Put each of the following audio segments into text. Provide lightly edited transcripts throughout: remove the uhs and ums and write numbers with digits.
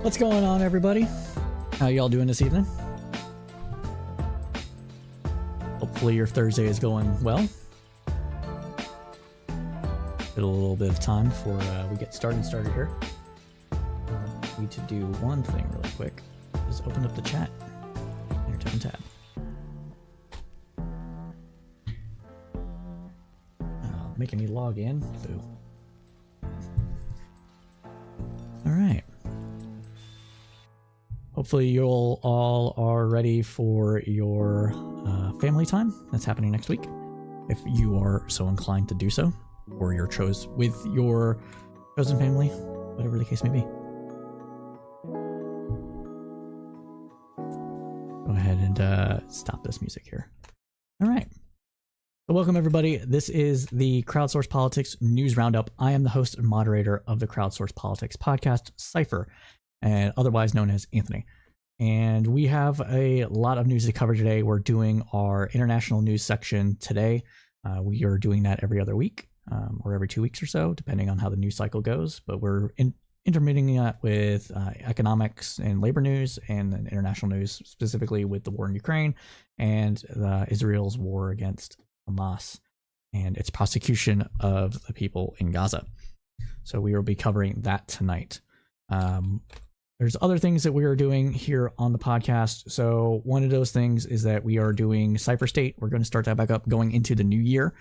What's going on, everybody? How y'all doing this evening? Hopefully your Thursday is going well. Get a little bit of time before we get started here. Need to do one thing really quick. Just open up the chat. Entertainment tab. Making me log in. Boo. All right. Hopefully you all are ready for your family time that's happening next week, if you are so inclined to do so, or your with your chosen family, whatever the case may be. Go ahead and stop this music here. All right. So welcome, everybody. This is the Crowdsourced Politics News Roundup. I am the host and moderator of the Crowdsourced Politics podcast, Cypher, and otherwise known as Anthony. And we have a lot of news to cover today. We're doing our international news section today. We are doing that every other week or every 2 weeks or so, depending on how the news cycle goes. But we're intermitting that with economics and labor news and international news, specifically with the war in Ukraine and Israel's war against Hamas and its prosecution of the people in Gaza. So we will be covering that tonight. There's other things that we are doing here on the podcast. So one of those things is that we are doing Cypher State. We're going to start that back up going into the new year.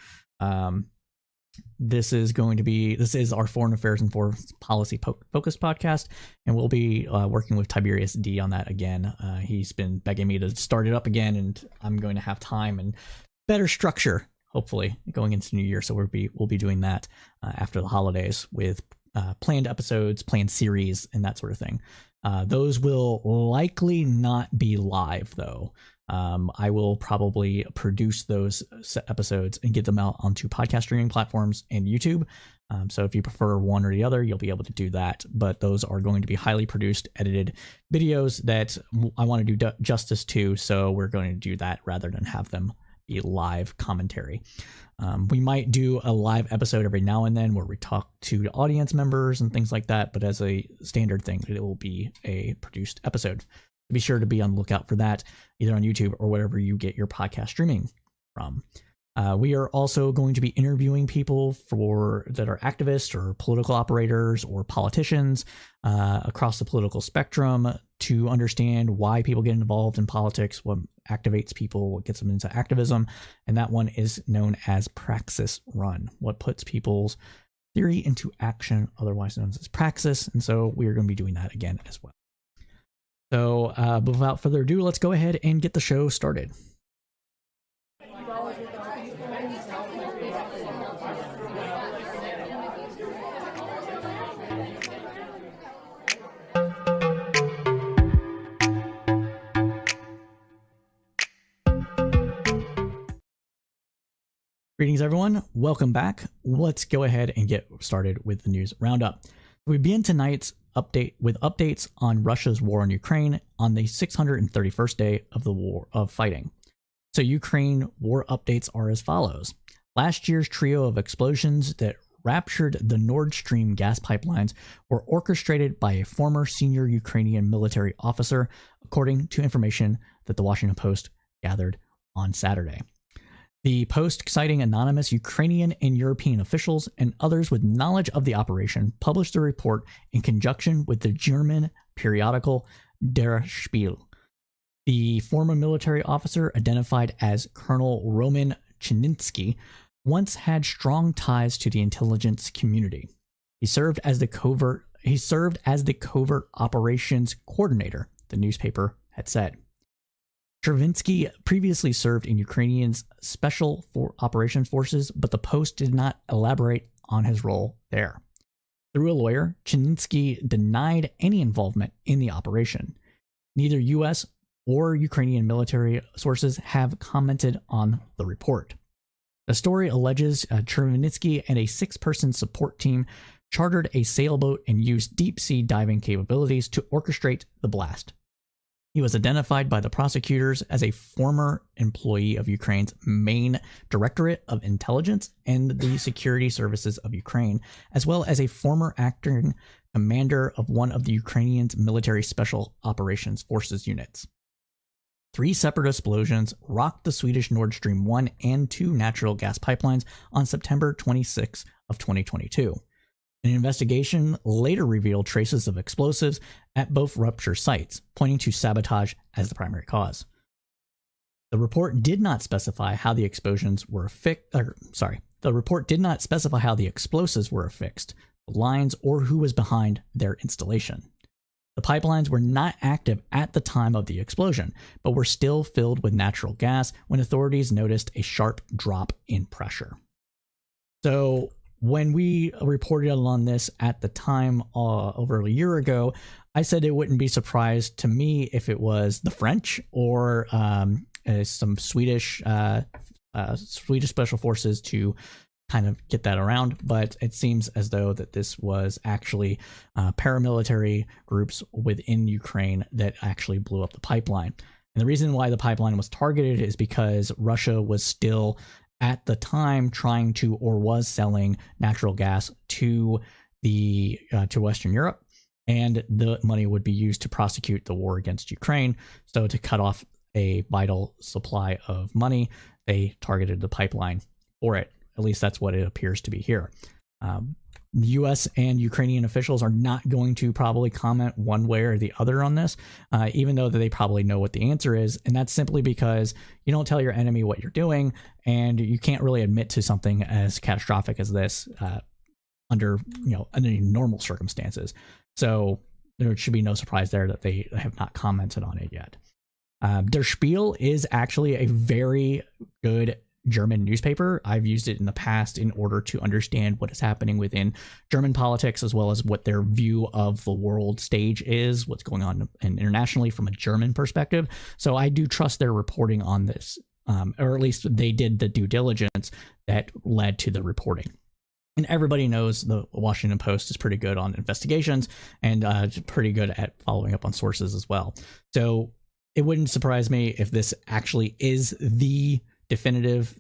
This is our foreign affairs and foreign policy focused podcast, and we'll be working with Tiberius D on that again. He's been begging me to start it up again, and I'm going to have time and better structure, hopefully, going into the new year. So we'll be doing that after the holidays with planned episodes, planned series, and that sort of thing. Those will likely not be live, though. I will probably produce those episodes and get them out onto podcast streaming platforms and YouTube. So if you prefer one or the other, you'll be able to do that. But those are going to be highly produced, edited videos that I want to do justice to. So we're going to do that rather than have them be live commentary. We might do a live episode every now and then where we talk to the audience members and things like that, but as a standard thing, it will be a produced episode. Be sure to be on the lookout for that, either on YouTube or whatever you get your podcast streaming from. We are also going to be interviewing people that are activists or political operators or politicians across the political spectrum to understand why people get involved in politics, what activates people, what gets them into activism. And that one is known as Praxis Run, what puts people's theory into action, otherwise known as praxis. And so we are going to be doing that again as well. So without further ado, let's go ahead and get the show started. Greetings, everyone. Welcome back. Let's go ahead and get started with the news roundup. We begin tonight's update with updates on Russia's war in Ukraine on the 631st day of the war of fighting. So Ukraine war updates are as follows. Last year's trio of explosions that ruptured the Nord Stream gas pipelines were orchestrated by a former senior Ukrainian military officer, according to information that the Washington Post gathered on Saturday. The Post, citing anonymous Ukrainian and European officials and others with knowledge of the operation, published the report in conjunction with the German periodical Der Spiegel. The former military officer, identified as Colonel Roman Chininsky, once had strong ties to the intelligence community. He served as the covert operations coordinator, the newspaper had said. Chervinsky previously served in Ukrainian's Special Operations Forces, but the Post did not elaborate on his role there. Through a lawyer, Chininsky denied any involvement in the operation. Neither U.S. or Ukrainian military sources have commented on the report. The story alleges Chervinsky and a 6-person support team chartered a sailboat and used deep-sea diving capabilities to orchestrate the blast. He was identified by the prosecutors as a former employee of Ukraine's main Directorate of Intelligence and the Security Services of Ukraine, as well as a former acting commander of one of the Ukrainian military special operations forces units. 3 separate explosions rocked the Swedish Nord Stream 1 and 2 natural gas pipelines on September 26 of 2022. An investigation later revealed traces of explosives at both rupture sites, pointing to sabotage as the primary cause. The report did not specify how the explosives were the report did not specify how the explosives were affixed, the lines, or who was behind their installation. The pipelines were not active at the time of the explosion, but were still filled with natural gas when authorities noticed a sharp drop in pressure. So when we reported on this at the time over a year ago, I said it wouldn't be surprised to me if it was the French or some Swedish special forces to kind of get that around, but it seems as though that this was actually paramilitary groups within Ukraine that actually blew up the pipeline. And the reason why the pipeline was targeted is because Russia was still at the time trying to, or was selling natural gas to to Western Europe, and the money would be used to prosecute the war against Ukraine. So to cut off a vital supply of money, they targeted the pipeline for it. At least that's what it appears to be here. The U.S. and Ukrainian officials are not going to probably comment one way or the other on this, even though they probably know what the answer is. And that's simply because you don't tell your enemy what you're doing, and you can't really admit to something as catastrophic as this under normal circumstances. So there should be no surprise there that they have not commented on it yet. Der Spiel is actually a very good German newspaper. I've used it in the past in order to understand what is happening within German politics, as well as what their view of the world stage is, what's going on internationally from a German perspective. So I do trust their reporting on this, or at least they did the due diligence that led to the reporting. And everybody knows the Washington Post is pretty good on investigations and pretty good at following up on sources as well. So it wouldn't surprise me if this actually is the definitive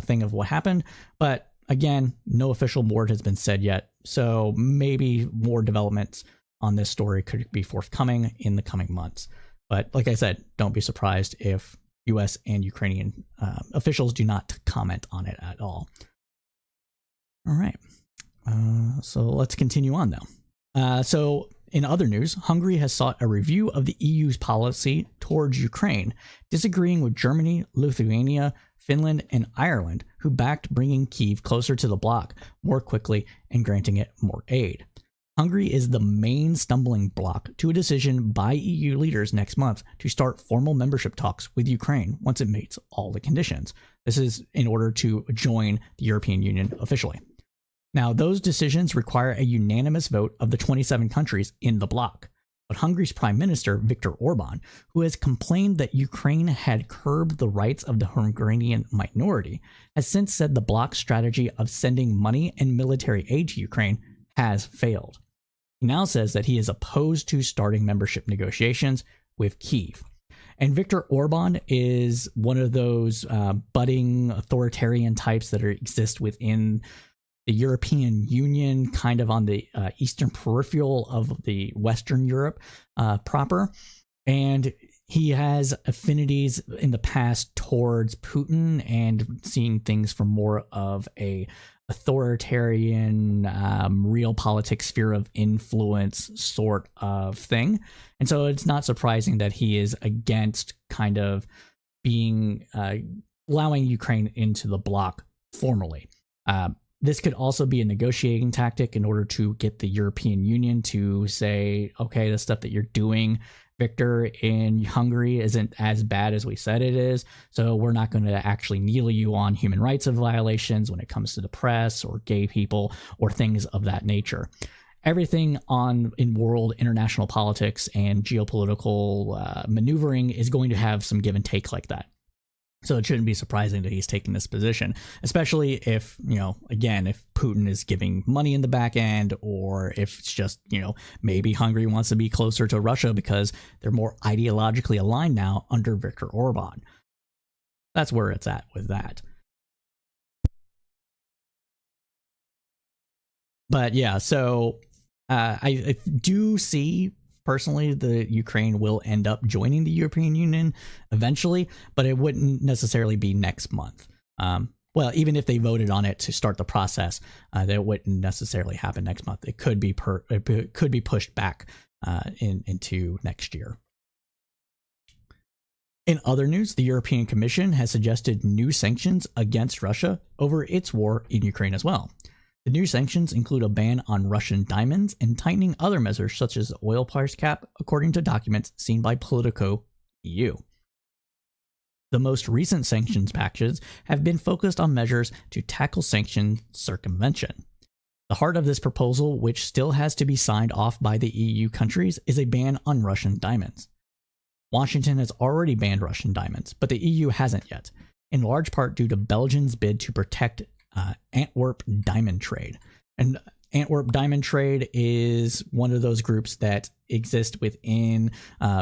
thing of what happened. But again, no official word has been said yet. So maybe more developments on this story could be forthcoming in the coming months. But like I said, don't be surprised if US and Ukrainian officials do not comment on it at all. All right. So let's continue on though. So in other news, Hungary has sought a review of the EU's policy towards Ukraine, disagreeing with Germany, Lithuania, Finland, and Ireland, who backed bringing Kyiv closer to the bloc more quickly and granting it more aid. Hungary is the main stumbling block to a decision by EU leaders next month to start formal membership talks with Ukraine once it meets all the conditions. This is in order to join the European Union officially. Now, those decisions require a unanimous vote of the 27 countries in the bloc. But Hungary's Prime Minister, Viktor Orban, who has complained that Ukraine had curbed the rights of the Hungarian minority, has since said the bloc's strategy of sending money and military aid to Ukraine has failed. He now says that he is opposed to starting membership negotiations with Kyiv. And Viktor Orban is one of those budding authoritarian types that exist within the European Union, kind of on the eastern peripheral of the Western Europe proper. And he has affinities in the past towards Putin and seeing things from more of a authoritarian, real politics sphere of influence sort of thing. And so it's not surprising that he is against kind of being allowing Ukraine into the bloc formally. This could also be a negotiating tactic in order to get the European Union to say, okay, the stuff that you're doing, Victor, in Hungary isn't as bad as we said it is, so we're not going to actually needle you on human rights violations when it comes to the press or gay people or things of that nature. Everything in world international politics and geopolitical maneuvering is going to have some give and take like that. So it shouldn't be surprising that he's taking this position, especially if, again, if Putin is giving money in the back end, or if it's just, maybe Hungary wants to be closer to Russia because they're more ideologically aligned now under Viktor Orban. That's where it's at with that. But yeah, so I do see personally the Ukraine will end up joining the European Union eventually, but it wouldn't necessarily be next month. Well, even if they voted on it to start the process, that wouldn't necessarily happen next month. It could be pushed back into next year. In other news, the European Commission has suggested new sanctions against Russia over its war in Ukraine as well. The new sanctions include a ban on Russian diamonds and tightening other measures such as the oil price cap, according to documents seen by Politico EU. The most recent sanctions packages have been focused on measures to tackle sanction circumvention. The heart of this proposal, which still has to be signed off by the EU countries, is a ban on Russian diamonds. Washington has already banned Russian diamonds, but the EU hasn't yet, in large part due to Belgium's bid to protect Antwerp diamond trade. And Antwerp diamond trade is one of those groups that exist within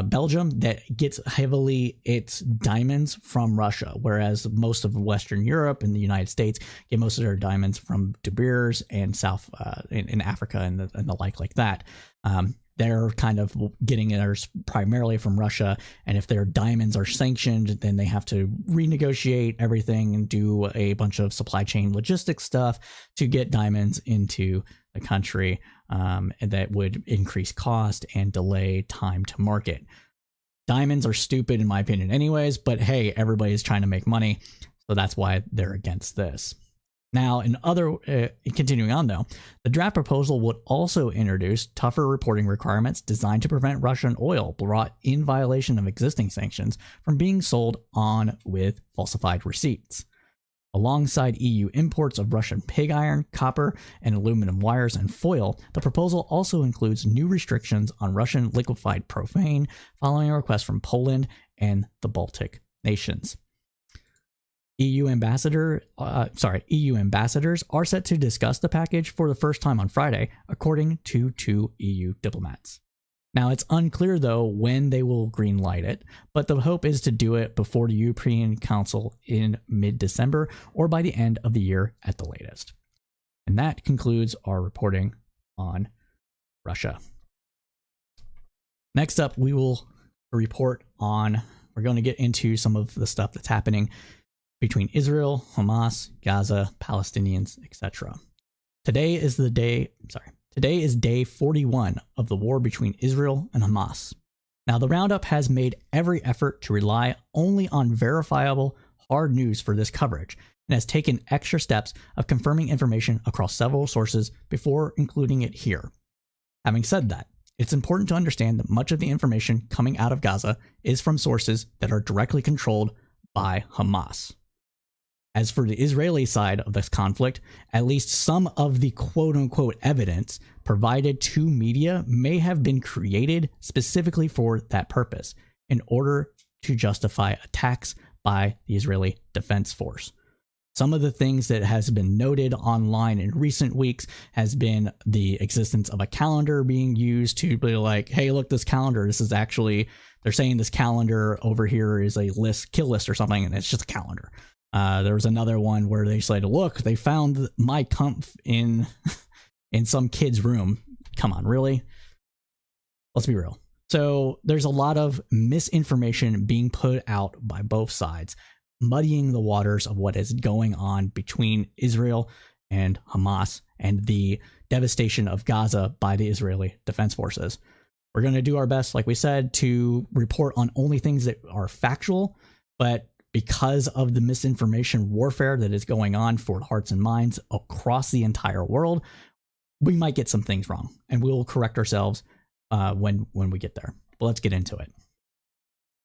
Belgium that gets heavily its diamonds from Russia, whereas most of Western Europe and the United States get most of their diamonds from De Beers and South in Africa and the like that. They're kind of getting theirs primarily from Russia, and if their diamonds are sanctioned, then they have to renegotiate everything and do a bunch of supply chain logistics stuff to get diamonds into the country, and that would increase cost and delay time to market. Diamonds are stupid in my opinion anyways, but hey, everybody's trying to make money, so that's why they're against this. Now, continuing on though, the draft proposal would also introduce tougher reporting requirements designed to prevent Russian oil brought in violation of existing sanctions from being sold on with falsified receipts. Alongside EU imports of Russian pig iron, copper, and aluminum wires and foil, the proposal also includes new restrictions on Russian liquefied propane following a request from Poland and the Baltic nations. EU ambassadors are set to discuss the package for the first time on Friday, according to 2 EU diplomats. Now, it's unclear, though, when they will greenlight it, but the hope is to do it before the European Council in mid-December or by the end of the year at the latest. And that concludes our reporting on Russia. Next up, we will report on, we're going to get into some of the stuff that's happening between Israel, Hamas, Gaza, Palestinians, etc. Today is day 41 of the war between Israel and Hamas. Now, the Roundup has made every effort to rely only on verifiable, hard news for this coverage, and has taken extra steps of confirming information across several sources before including it here. Having said that, it's important to understand that much of the information coming out of Gaza is from sources that are directly controlled by Hamas. As for the Israeli side of this conflict, at least some of the quote-unquote evidence provided to media may have been created specifically for that purpose in order to justify attacks by the Israeli Defense Force. Some of the things that has been noted online in recent weeks has been the existence of a calendar being used to be like, hey, look, this calendar, this is actually, they're saying this calendar over here is a kill list or something, and it's just a calendar. There was another one where they said, look, they found my Kampf in some kid's room. Come on, really? Let's be real. So there's a lot of misinformation being put out by both sides, muddying the waters of what is going on between Israel and Hamas and the devastation of Gaza by the Israeli Defense Forces. We're going to do our best, like we said, to report on only things that are factual, but because of the misinformation warfare that is going on for hearts and minds across the entire world, we might get some things wrong, and we'll correct ourselves when we get there. But let's get into it.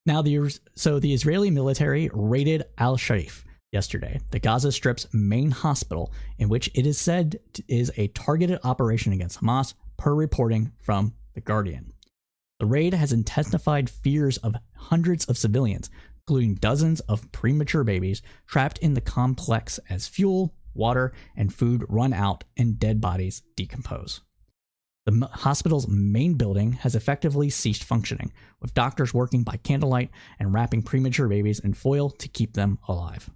Now, the Israeli military raided Al-Sharif yesterday, the Gaza Strip's main hospital, in which it is said is a targeted operation against Hamas, per reporting from The Guardian. The raid has intensified fears of hundreds of civilians, including dozens of premature babies trapped in the complex as fuel, water, and food run out and dead bodies decompose. The hospital's main building has effectively ceased functioning, with doctors working by candlelight and wrapping premature babies in foil to keep them alive.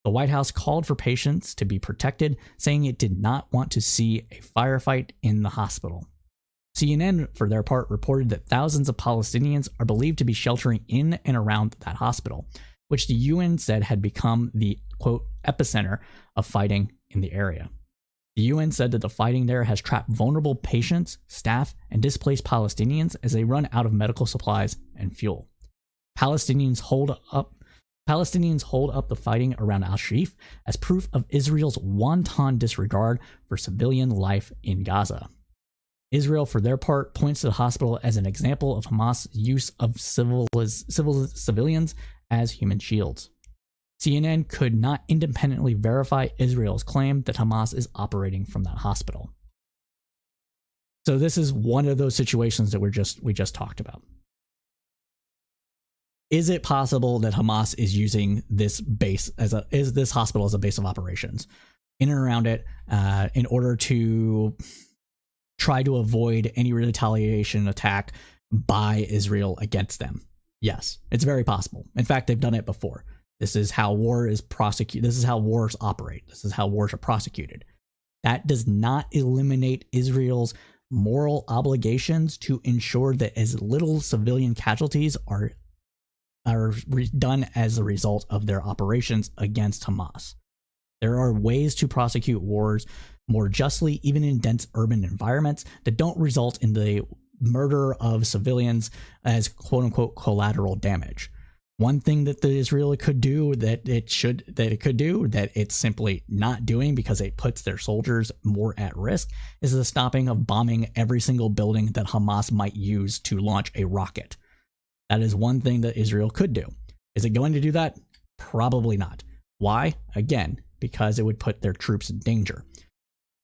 The White House called for patients to be protected, saying it did not want to see a firefight in the hospital. CNN, for their part, reported that thousands of Palestinians are believed to be sheltering in and around that hospital, which the UN said had become the, quote, epicenter of fighting in the area. The UN said that the fighting there has trapped vulnerable patients, staff, and displaced Palestinians as they run out of medical supplies and fuel. Palestinians hold up the fighting around al-Sharif as proof of Israel's wanton disregard for civilian life in Gaza. Israel, for their part, points to the hospital as an example of Hamas' use of civilians as human shields. CNN could not independently verify Israel's claim that Hamas is operating from that hospital. So this is one of those situations that we just talked about. Is it possible that Hamas is using this hospital as a base of operations in and around it in order to try to avoid any retaliation attack by Israel against them? Yes, it's very possible. In fact, they've done it before. This is how war is prosecuted. This is how wars operate. This is how wars are prosecuted. That does not eliminate Israel's moral obligations to ensure that as little civilian casualties are done as a result of their operations against Hamas. There are ways to prosecute wars more justly, even in dense urban environments, that don't result in the murder of civilians as quote-unquote collateral damage. One thing that the Israeli could do that it's simply not doing because it puts their soldiers more at risk is the stopping of bombing every single building that Hamas might use to launch a rocket. That is one thing that Israel could do. Is it going to do that? Probably not. Why? Again, because it would put their troops in danger.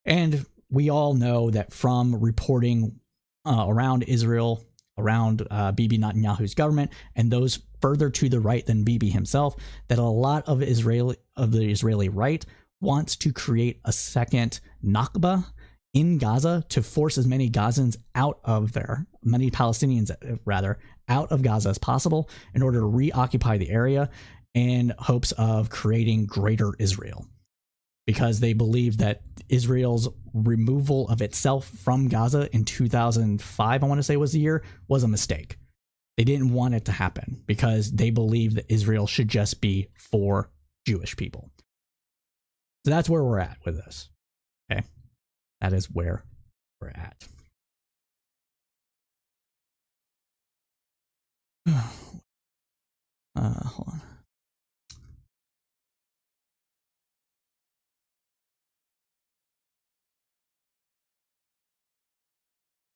And we all know that from reporting around Israel, around Bibi Netanyahu's government, and those further to the right than Bibi himself, that a lot of the Israeli right wants to create a second Nakba in Gaza to force as many Palestinians out of Gaza as possible in order to reoccupy the area in hopes of creating greater Israel. Because they believe that Israel's removal of itself from Gaza in 2005, I want to say was the year, was a mistake. They didn't want it to happen because they believe that Israel should just be for Jewish people. So that's where we're at with this. Okay. That is where we're at. Hold on.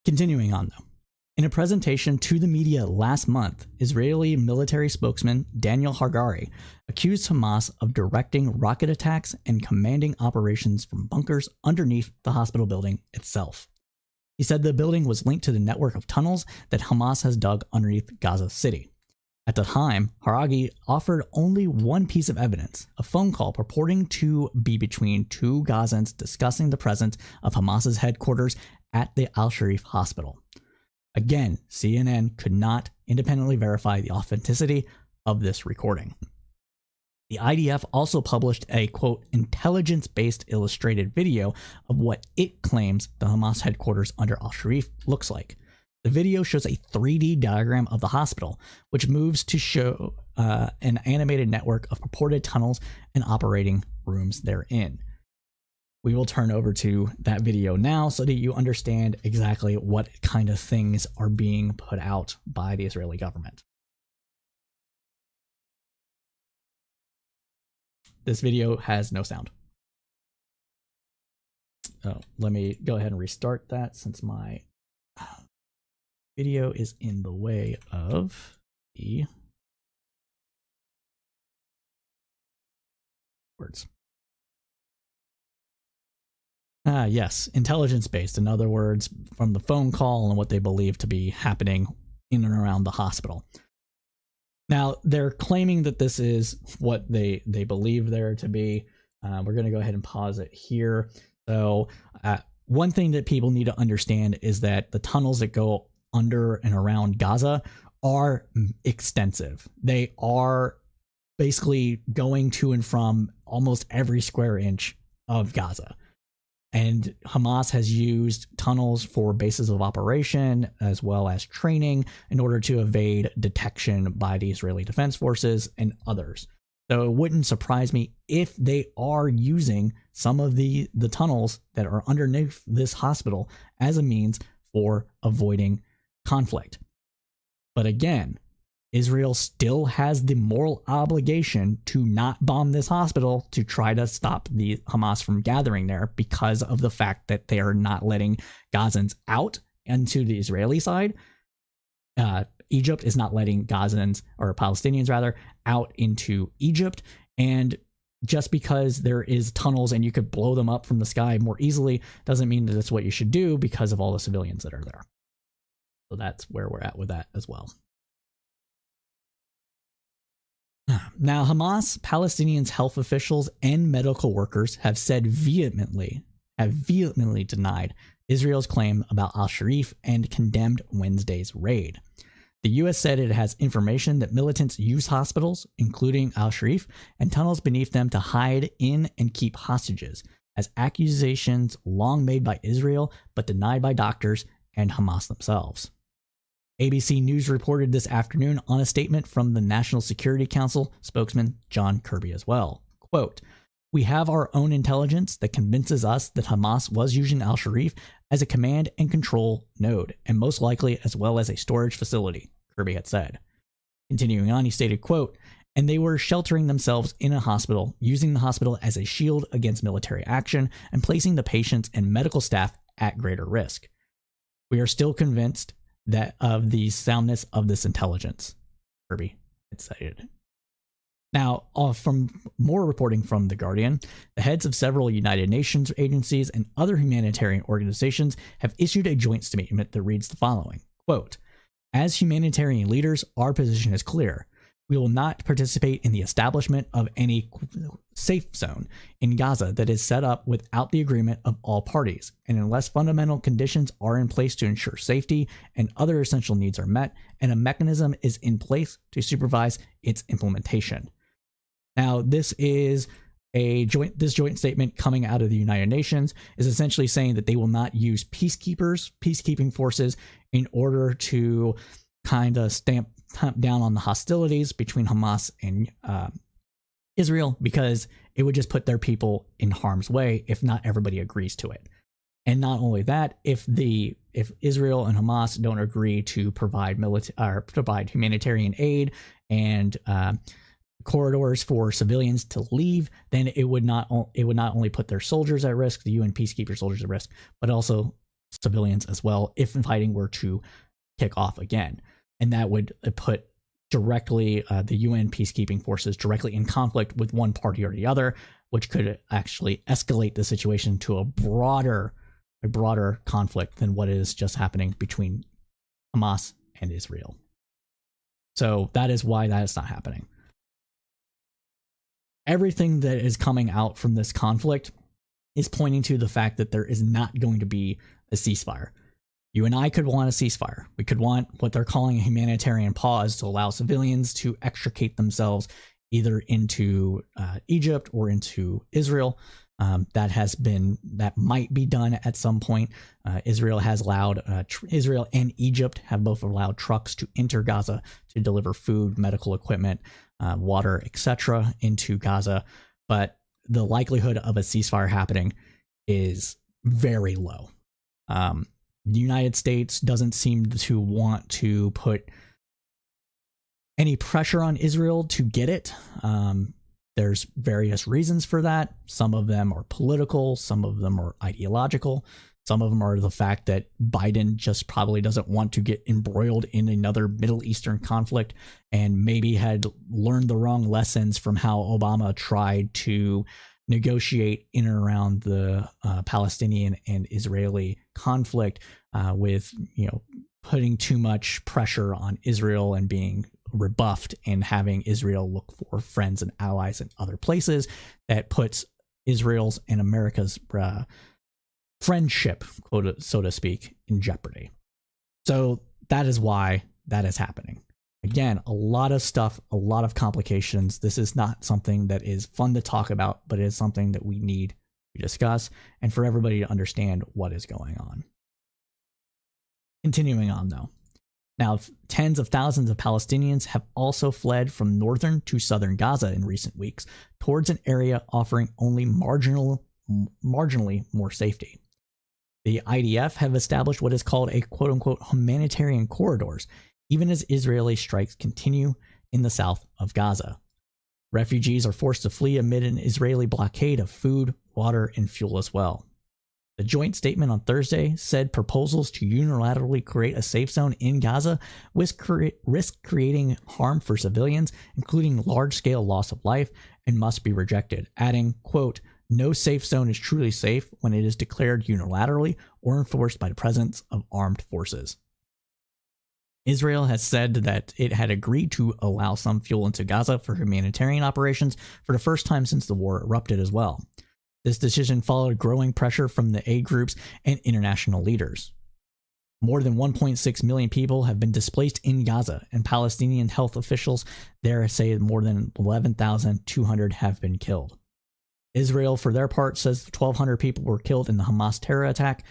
Continuing on, though. In a presentation to the media last month, Israeli military spokesman Daniel Hagari accused Hamas of directing rocket attacks and commanding operations from bunkers underneath the hospital building itself. He said the building was linked to the network of tunnels that Hamas has dug underneath Gaza City. At the time, Haragi offered only one piece of evidence, a phone call purporting to be between two Gazans discussing the presence of Hamas's headquarters at the Al-Sharif hospital. Again, CNN could not independently verify the authenticity of this recording. The IDF also published a, quote, intelligence-based illustrated video of what it claims the Hamas headquarters under Al-Sharif looks like. The video shows a 3D diagram of the hospital, which moves to show an animated network of purported tunnels and operating rooms therein. We will turn over to that video now so that you understand exactly what kind of things are being put out by the Israeli government. This video has no sound. Oh, let me go ahead and restart that since my video is in the way of the words. Yes, intelligence-based, in other words, from the phone call and what they believe to be happening in and around the hospital. Now, they're claiming that this is what they believe there to be. We're going to go ahead and pause it here. So one thing that people need to understand is that the tunnels that go under and around Gaza are extensive. They are basically going to and from almost every square inch of Gaza. And Hamas has used tunnels for bases of operation as well as training in order to evade detection by the Israeli Defense Forces and others. So it wouldn't surprise me if they are using some of the tunnels that are underneath this hospital as a means for avoiding conflict. But again, Israel still has the moral obligation to not bomb this hospital to try to stop the Hamas from gathering there because of the fact that they are not letting Gazans out into the Israeli side. Egypt is not letting Gazans, or Palestinians rather, out into Egypt. And just because there is tunnels and you could blow them up from the sky more easily doesn't mean that that's what you should do because of all the civilians that are there. So that's where we're at with that as well. Now, Hamas, Palestinians, health officials, and medical workers have said vehemently denied Israel's claim about al-Sharif and condemned Wednesday's raid. The U.S. said it has information that militants use hospitals, including al-Sharif, and tunnels beneath them to hide in and keep hostages, as accusations long made by Israel but denied by doctors and Hamas themselves. ABC News reported this afternoon on a statement from the National Security Council spokesman John Kirby as well. Quote, "We have our own intelligence that convinces us that Hamas was using al-Sharif as a command and control node, and most likely as well as a storage facility," Kirby had said. Continuing on, he stated, quote, "And they were sheltering themselves in a hospital, using the hospital as a shield against military action and placing the patients and medical staff at greater risk. We are still convinced that of the soundness of this intelligence," Kirby had stated. Now, from more reporting from The Guardian, the heads of several United Nations agencies and other humanitarian organizations have issued a joint statement that reads the following, quote, "As humanitarian leaders, our position is clear. We will not participate in the establishment of any safe zone in Gaza that is set up without the agreement of all parties, and unless fundamental conditions are in place to ensure safety and other essential needs are met, and a mechanism is in place to supervise its implementation." Now, this joint statement coming out of the United Nations is essentially saying that they will not use peacekeeping forces in order to kind of stamp down on the hostilities between Hamas and Israel, because it would just put their people in harm's way if not everybody agrees to it. And not only that, if Israel and Hamas don't agree to provide humanitarian aid and corridors for civilians to leave, then it would not only put their soldiers at risk, the UN peacekeeper soldiers at risk, but also civilians as well if fighting were to kick off again. And that would put directly the UN peacekeeping forces directly in conflict with one party or the other, which could actually escalate the situation to a broader conflict than what is just happening between Hamas and Israel. So that is why that is not happening. Everything that is coming out from this conflict is pointing to the fact that there is not going to be a ceasefire. You and I could want a ceasefire. We could want what they're calling a humanitarian pause to allow civilians to extricate themselves either into Egypt or into Israel. That might be done at some point. Israel has allowed Israel and Egypt have both allowed trucks to enter Gaza to deliver food, medical equipment, water, etc. into Gaza. But the likelihood of a ceasefire happening is very low. The United States doesn't seem to want to put any pressure on Israel to get it. There's various reasons for that. Some of them are political, some of them are ideological, some of them are the fact that Biden just probably doesn't want to get embroiled in another Middle Eastern conflict and maybe had learned the wrong lessons from how Obama tried to negotiate in and around the Palestinian and Israeli conflict with, putting too much pressure on Israel and being rebuffed and having Israel look for friends and allies in other places that puts Israel's and America's friendship, quote, so to speak, in jeopardy. So that is why that is happening. Again, a lot of stuff, a lot of complications. This is not something that is fun to talk about, but it is something that we need to discuss and for everybody to understand what is going on. Continuing on though. Now, tens of thousands of Palestinians have also fled from northern to southern Gaza in recent weeks towards an area offering only marginally more safety. The IDF have established what is called a quote-unquote humanitarian corridors, even as Israeli strikes continue in the south of Gaza. Refugees are forced to flee amid an Israeli blockade of food, water, and fuel as well. The joint statement on Thursday said proposals to unilaterally create a safe zone in Gaza risk creating harm for civilians, including large-scale loss of life, and must be rejected, adding, quote, no safe zone is truly safe when it is declared unilaterally or enforced by the presence of armed forces. Israel has said that it had agreed to allow some fuel into Gaza for humanitarian operations for the first time since the war erupted as well. This decision followed growing pressure from the aid groups and international leaders. More than 1.6 million people have been displaced in Gaza, and Palestinian health officials there say more than 11,200 have been killed. Israel, for their part, says 1,200 people were killed in the Hamas terror attack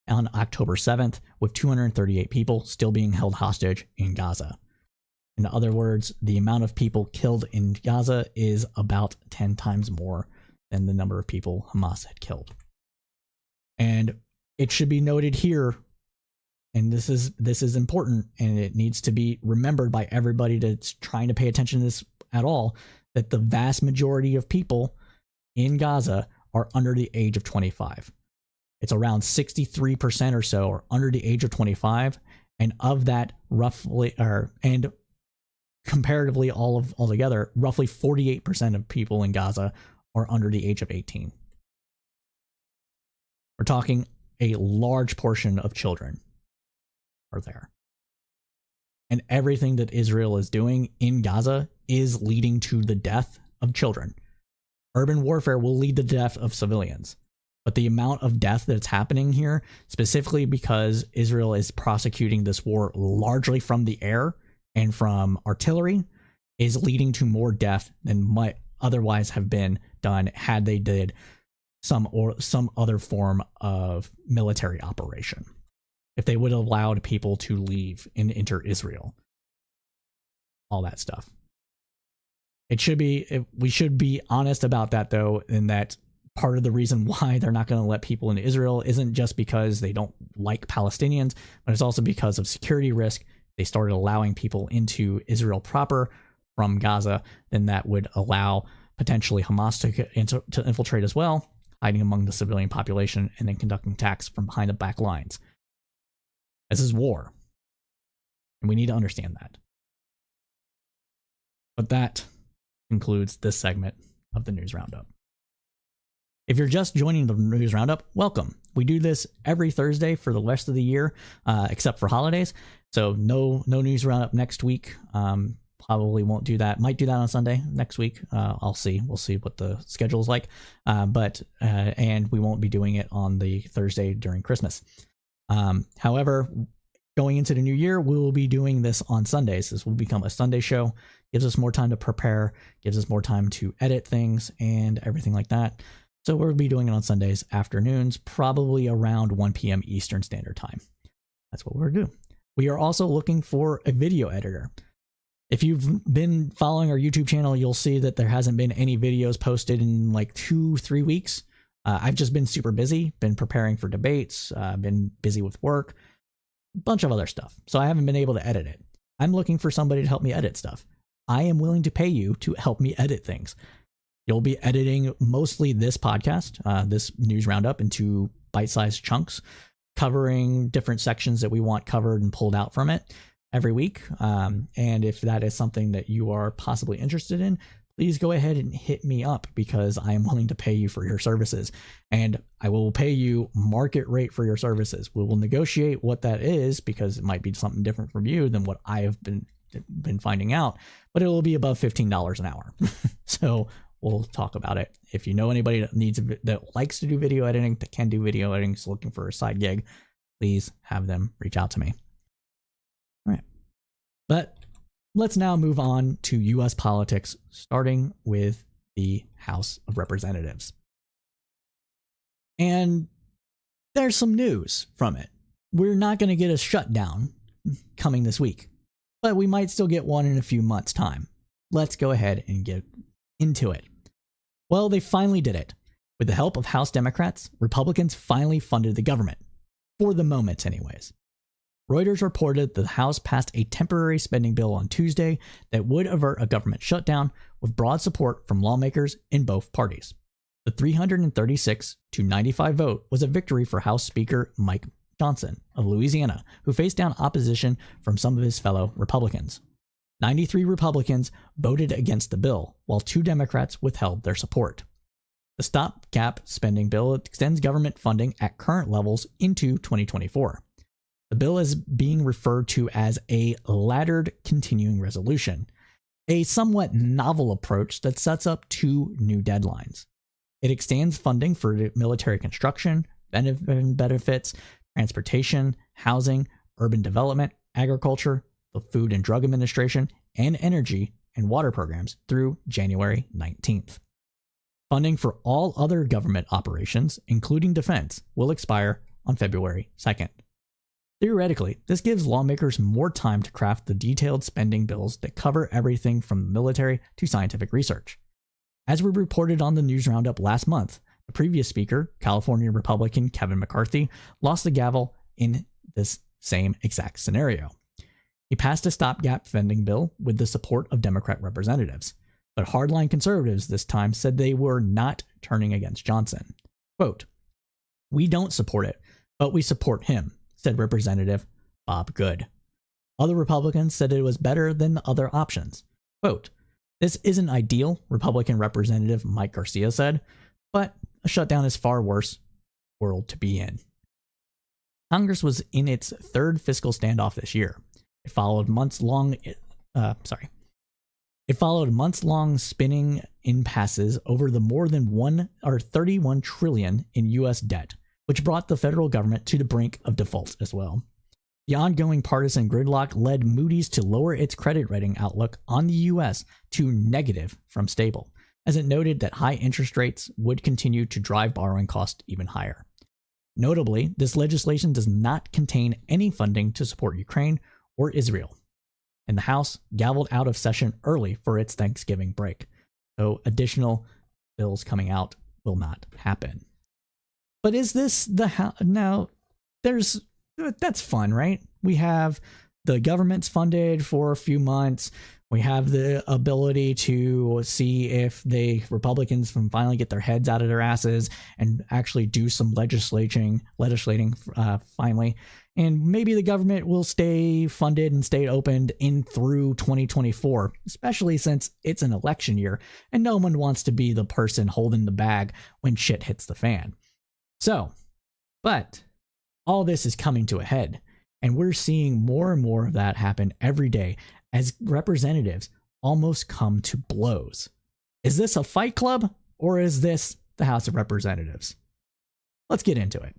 on October 7th, with 238 people still being held hostage in Gaza. In other words, the amount of people killed in Gaza is about 10 times more than the number of people Hamas had killed. And it should be noted here, and this is important, and it needs to be remembered by everybody that's trying to pay attention to this at all, that the vast majority of people in Gaza are under the age of 25. It's around 63% or so are under the age of 25, and of that and comparatively altogether, roughly 48% of people in Gaza are under the age of 18. We're talking a large portion of children are there. And everything that Israel is doing in Gaza is leading to the death of children. Urban warfare will lead to the death of civilians. But the amount of death that's happening here, specifically because Israel is prosecuting this war largely from the air and from artillery, is leading to more death than might otherwise have been done had they did some other form of military operation. If they would have allowed people to leave and enter Israel. All that stuff. We should be honest about that though, in that part of the reason why they're not going to let people into Israel isn't just because they don't like Palestinians, but it's also because of security risk. They started allowing people into Israel proper from Gaza, then that would allow potentially Hamas to infiltrate as well, hiding among the civilian population and then conducting attacks from behind the back lines. This is war, and we need to understand that. But that concludes this segment of the News Roundup. If you're just joining the News Roundup, welcome. We do this every Thursday for the rest of the year, except for holidays. So no News Roundup next week. Probably won't do that. Might do that on Sunday next week. I'll see. We'll see what the schedule is like. And we won't be doing it on the Thursday during Christmas. However, going into the new year, we will be doing this on Sundays. This will become a Sunday show. Gives us more time to prepare, gives us more time to edit things and everything like that. So we'll be doing it on Sundays afternoons, probably around 1 p.m. Eastern Standard Time. That's what we're going to do. We are also looking for a video editor. If you've been following our YouTube channel, you'll see that there hasn't been any videos posted in like 2-3 weeks. I've just been super busy, been preparing for debates, been busy with work, a bunch of other stuff. So I haven't been able to edit it. I'm looking for somebody to help me edit stuff. I am willing to pay you to help me edit things. You'll be editing mostly this podcast, this News Roundup, into bite-sized chunks, covering different sections that we want covered and pulled out from it every week. And if that is something that you are possibly interested in, please go ahead and hit me up, because I am willing to pay you for your services, and I will pay you market rate for your services. We will negotiate what that is, because it might be something different from you than what I have been finding out, but it will be above $15 an hour. So we'll talk about it. If you know anybody that likes to do video editing, that can do video editing, is looking for a side gig, please have them reach out to me. All right. But let's now move on to U.S. politics, starting with the House of Representatives. And there's some news from it. We're not going to get a shutdown coming this week, but we might still get one in a few months' time. Let's go ahead and get into it. Well, they finally did it. With the help of House Democrats, Republicans finally funded the government. For the moment, anyways. Reuters reported that the House passed a temporary spending bill on Tuesday that would avert a government shutdown with broad support from lawmakers in both parties. The 336 to 95 vote was a victory for House Speaker Mike Johnson of Louisiana, who faced down opposition from some of his fellow Republicans. 93 Republicans voted against the bill, while 2 Democrats withheld their support. The stopgap spending bill extends government funding at current levels into 2024. The bill is being referred to as a laddered continuing resolution, a somewhat novel approach that sets up 2 new deadlines. It extends funding for military construction, benefits, transportation, housing, urban development, agriculture, the Food and Drug Administration, and energy and water programs through January 19th. Funding for all other government operations, including defense, will expire on February 2nd. Theoretically, this gives lawmakers more time to craft the detailed spending bills that cover everything from military to scientific research. As we reported on the News Roundup last month, the previous speaker, California Republican Kevin McCarthy, lost the gavel in this same exact scenario. He passed a stopgap spending bill with the support of Democrat representatives, but hardline conservatives this time said they were not turning against Johnson. Quote, "We don't support it, but we support him," said Representative Bob Good. Other Republicans said it was better than the other options. Quote, "This isn't ideal," Republican Representative Mike Garcia said, "but a shutdown is far worse world to be in." Congress was in its 3rd fiscal standoff this year. It followed months-long spinning impasses over the more than 31 trillion in U.S. debt, which brought the federal government to the brink of default as well. The ongoing partisan gridlock led Moody's to lower its credit rating outlook on the U.S. to negative from stable, as it noted that high interest rates would continue to drive borrowing costs even higher. Notably, this legislation does not contain any funding to support Ukraine or Israel, and the House gavelled out of session early for its Thanksgiving break, so additional bills coming out will not happen. But is this the House? Now, that's fun, right? We have the government's funded for a few months. We have the ability to see if the Republicans can finally get their heads out of their asses and actually do some legislating finally. And maybe the government will stay funded and stay opened in through 2024, especially since it's an election year and no one wants to be the person holding the bag when shit hits the fan. So, but all this is coming to a head, and we're seeing more and more of that happen every day as representatives almost come to blows. Is this a fight club, or is this the House of Representatives? Let's get into it.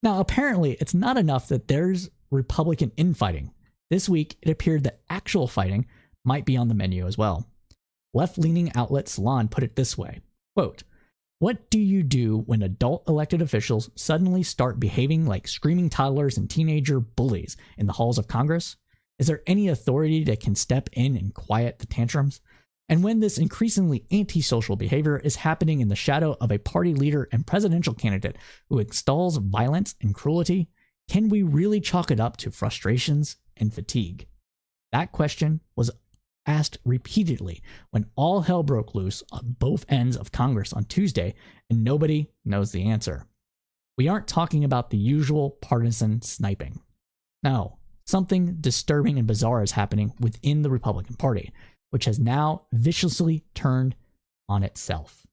Now, apparently, it's not enough that there's Republican infighting. This week, it appeared that actual fighting might be on the menu as well. Left-leaning outlet Salon put it this way, quote, "What do you do when adult elected officials suddenly start behaving like screaming toddlers and teenager bullies in the halls of Congress? Is there any authority that can step in and quiet the tantrums? And when this increasingly antisocial behavior is happening in the shadow of a party leader and presidential candidate who extols violence and cruelty, can we really chalk it up to frustrations and fatigue?" That question was asked repeatedly when all hell broke loose on both ends of Congress on Tuesday, and nobody knows the answer. We aren't talking about the usual partisan sniping. No, something disturbing and bizarre is happening within the Republican Party, which has now viciously turned on itself.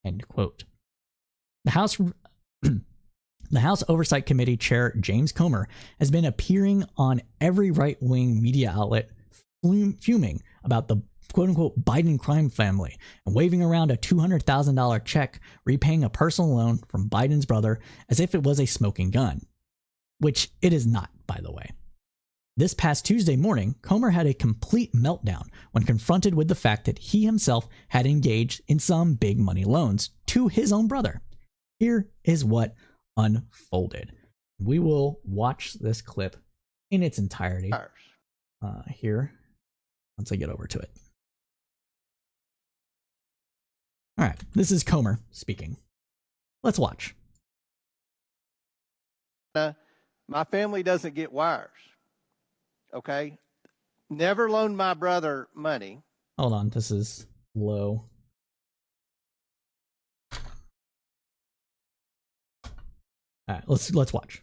End quote. The House Oversight Committee Chair James Comer has been appearing on every right-wing media outlet fuming about the quote-unquote Biden crime family and waving around a $200,000 check repaying a personal loan from Biden's brother as if it was a smoking gun. Which it is not, by the way. This past Tuesday morning, Comer had a complete meltdown when confronted with the fact that he himself had engaged in some big money loans to his own brother. Here is what unfolded. We will watch this clip in its entirety here once I get over to it. All right, this is Comer speaking. Let's watch. My family doesn't get wires, okay? Never loaned my brother money. Hold on, this is low. All right, let's watch.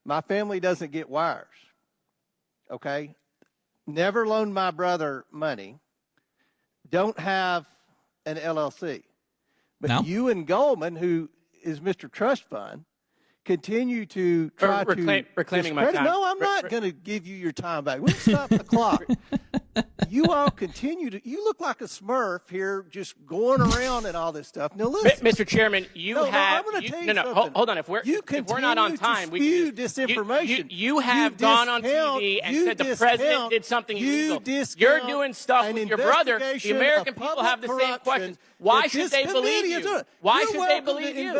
My family doesn't get wires, okay? Never loaned my brother money. Don't have an LLC. But no? you and Goldman, who is Mr. Trust Fund, continue to try to reclaiming my time. No, I'm not going to give you your time back. We'll stop the clock. You all continue to. You look like a Smurf here, just going around and all this stuff. Now listen, Mr. Chairman, I'm going to tell you something. Hold on. If we're not on time, we spew can disinformation. You have gone on TV and said the president did something illegal. You're doing stuff with your brother. The American people have the same questions. Why should they believe you? Why should they believe you?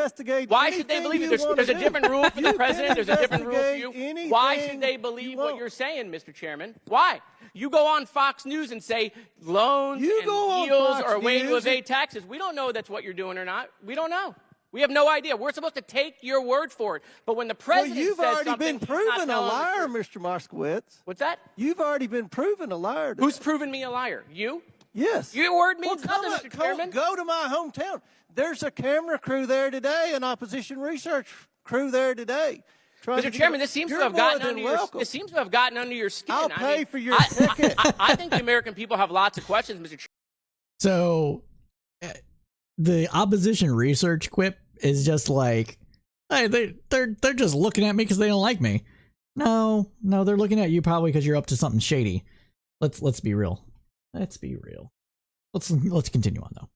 Why should they believe you? There's a different rule for the president. There's a different rule for you. Why should they believe what you're saying, Mr. Chairman? Why? You go on Fox News and say loans and deals are a way to evade taxes. We don't know that's what you're doing or not. We don't know. We have no idea. We're supposed to take your word for it. But when the president you've says already something, been proven a liar, Mr. Moskowitz. What's that? You've already been proven a liar. Who's proven me a liar? You? Yes. Your word means nothing, Mr. Chairman. Go to my hometown. There's a camera crew there today, an opposition research crew there today. Mr. Chairman, this seems to have gotten under your skin. I'll pay for your ticket. I think the American people have lots of questions, Mr. Chairman. So the opposition research quip is just like, hey, they're just looking at me because they don't like me. No, they're looking at you probably because you're up to something shady. Let's be real. Let's be real. Let's continue on though.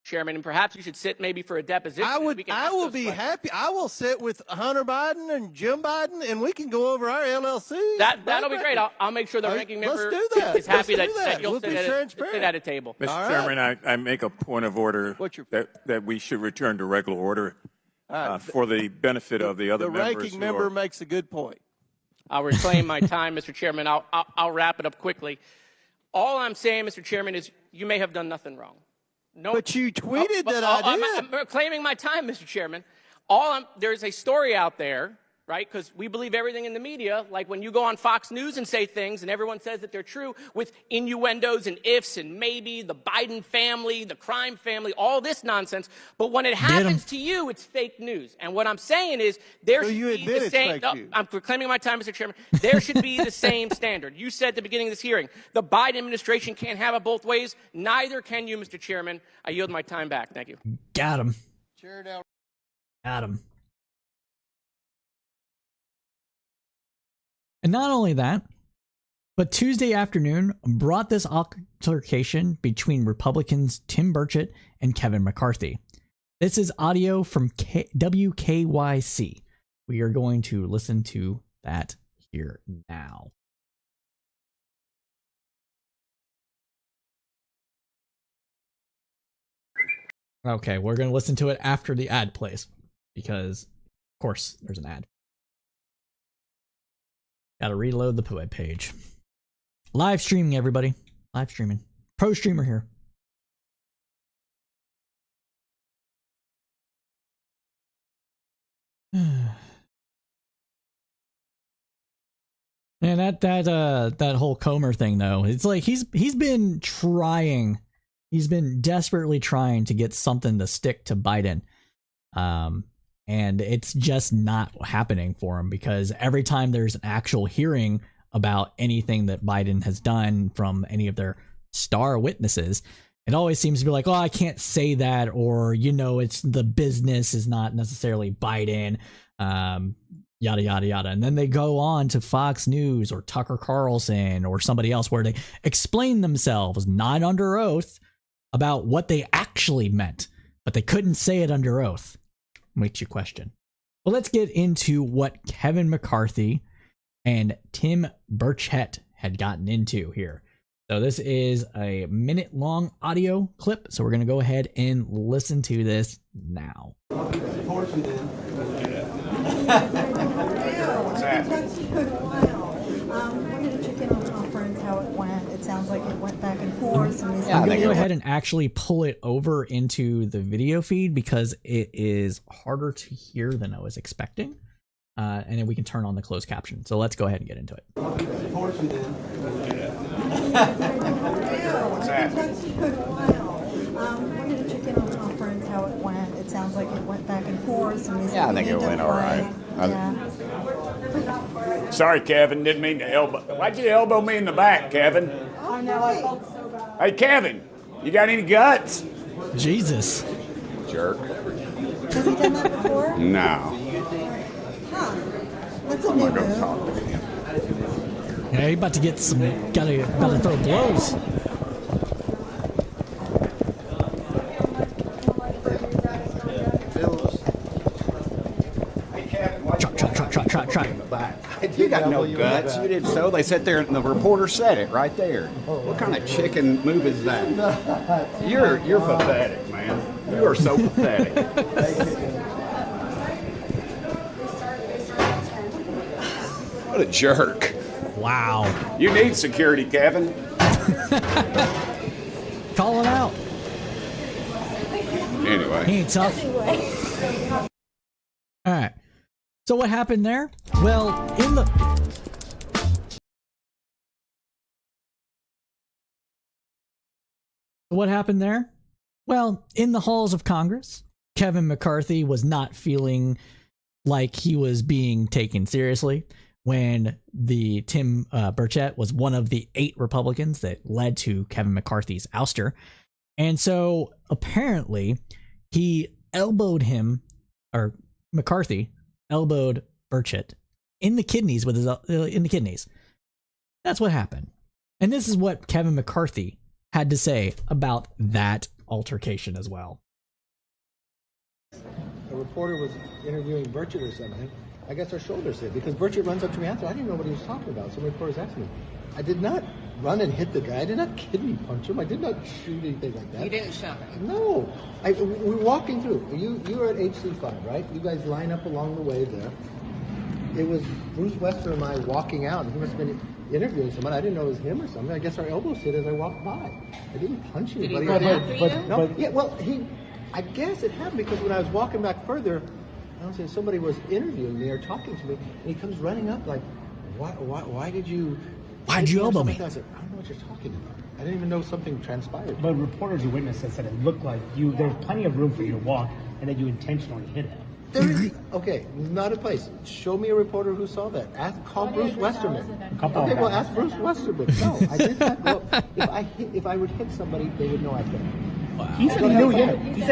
Chairman, and perhaps you should sit maybe for a deposition. I will be happy. I will sit with Hunter Biden and Jim Biden, and we can go over our LLC. That'll be great. I'll make sure the ranking member is happy that you'll sit at a table. Mr. Chairman, I make a point of order that we should return to regular order for the benefit of the other members. The ranking member makes a good point. I'll reclaim my time, Mr. Chairman. I'll wrap it up quickly. All I'm saying, Mr. Chairman, is you may have done nothing wrong. No, but you tweeted that I did. I'm claiming my time, Mr. Chairman. There's a story out there, right? Because we believe everything in the media. Like when you go on Fox News and say things, and everyone says that they're true, with innuendos and ifs and maybe the Biden family, the crime family, all this nonsense. But when it happens to you, it's fake news. And what I'm saying is there should be the same. I'm reclaiming my time, Mr. Chairman. There should be the same standard. You said at the beginning of this hearing, the Biden administration can't have it both ways. Neither can you, Mr. Chairman. I yield my time back. Thank you. Got him. Chair down. Got him. And not only that, but Tuesday afternoon brought this altercation between Republicans Tim Burchett and Kevin McCarthy. This is audio from WKYC. We are going to listen to that here now. Okay, we're going to listen to it after the ad plays, because, of course, there's an ad. Gotta reload the web page. Live streaming, everybody. Live streaming. Pro streamer here. And that whole Comer thing though, it's like he's been trying. He's been desperately trying to get something to stick to Biden. And it's just not happening for him, because every time there's an actual hearing about anything that Biden has done from any of their star witnesses, it always seems to be like, oh, I can't say that, or, it's the business is not necessarily Biden, yada, yada, yada. And then they go on to Fox News or Tucker Carlson or somebody else where they explain themselves, not under oath, about what they actually meant, but they couldn't say it under oath. Makes you question. Well, let's get into what Kevin McCarthy and Tim Burchett had gotten into here. So this is a minute-long audio clip, so we're going to go ahead and listen to this now. What's that? Wanted to check in on conference, how it went. It sounds like it went back and forth. I'm going to go ahead and actually pull it over into the video feed because it is harder to hear than I was expecting. And then we can turn on the closed caption. So let's go ahead and get into it. What's that? Wanted to check in on conference, how it went. It sounds like it went back and forth. Yeah, I think it went all right. Yeah. Sorry, Kevin. Didn't mean to elbow. Why'd you elbow me in the back, Kevin? I know, I felt so bad. Hey, Kevin, you got any guts? Jesus. Jerk. Has he done that before? No. Huh. That's a I'm new gonna go move. talk to him. Yeah, you about to get some, about to throw blows. Hey, Kevin, why'd Try. you got no guts. You did so. They sat there and the reporter said it right there. What kind of chicken move is that? You're pathetic, man. You are so pathetic. What a jerk. Wow. You need security, Kevin. Call him out. Anyway. He ain't tough. All right. So what happened there? Well, What happened there? Well, in the halls of Congress, Kevin McCarthy was not feeling like he was being taken seriously when the Tim Burchett was one of the 8 Republicans that led to Kevin McCarthy's ouster. And so apparently he elbowed him, or McCarthy elbowed Burchett in the kidneys with his in the kidneys. That's what happened. And this is what Kevin McCarthy had to say about that altercation as well. A reporter was interviewing Burchett or something. I guess our shoulders hit because Burchett runs up to me after. I didn't know what he was talking about. Some reporters asked me. I did not run and hit the guy. I did not kidney punch him. I did not shoot anything like that. You didn't shove him? No. We're walking through. You were at HC5, right? You guys line up along the way there. It was Bruce Wester and I walking out, and he must have been interviewing someone. I didn't know it was him or something. I guess our elbows hit as I walked by. I didn't punch anybody. Did he run after you? No, yeah, well, I guess it happened because when I was walking back further, I don't know, somebody was interviewing me or talking to me, and he comes running up like, why'd you elbow me? I said, I don't know what you're talking about. I didn't even know something transpired. But reporters or witnesses said it looked like there was plenty of room for you to walk and that you intentionally hit him. There is, okay, not a place. Show me a reporter who saw that. Call Bruce Westerman. Okay, well, ask Bruce Westerman. No, I did not go. If I would hit somebody, they would know I hit him. Wow. He said he knew him. He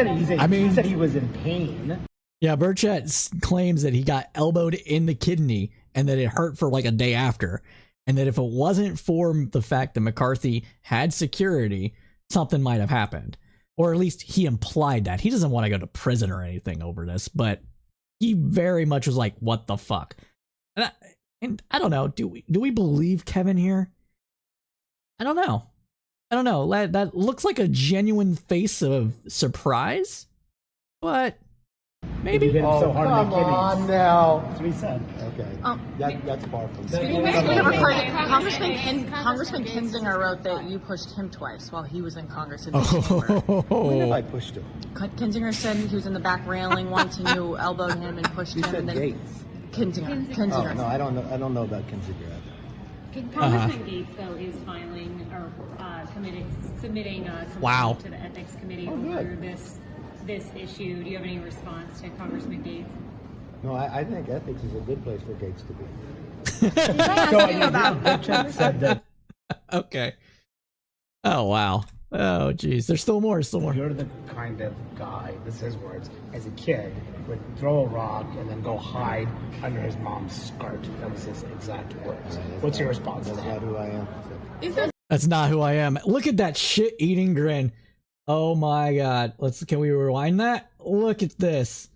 said he was in pain. Yeah, Burchett claims that he got elbowed in the kidney and that it hurt for like a day after. And that if it wasn't for the fact that McCarthy had security, something might have happened. Or at least he implied that. He doesn't want to go to prison or anything over this, but he very much was like, what the fuck? And I don't know, do we believe Kevin here? I don't know. That looks like a genuine face of surprise, but maybe. You hit him so hard in the Come kidneys. on now. That's what he said. Okay, that's far from Congressman Kinzinger wrote that you pushed him twice while he was in Congress in When have Oh, I pushed him? Kinzinger said he was in the back railing once and you elbowed him and pushed You him. said And then Gates. Kinzinger. Oh, no, I don't know about Kinzinger. Congressman Gates, though, is filing or submitting a Wow. complaint to the ethics committee Oh, over good. this issue. Do you have any response to Congressman Gates? No, I think ethics is a good place for Gates to be. Burchett said that okay. Oh, wow. Oh, geez. There's still more. you're the kind of guy, this is his words, as a kid, would throw a rock and then go hide under his mom's skirt. That was his exact words. What's your response to That's that? not who I am. That's not who I am. Look at that shit-eating grin. Oh my god. Can we rewind that? Look at this.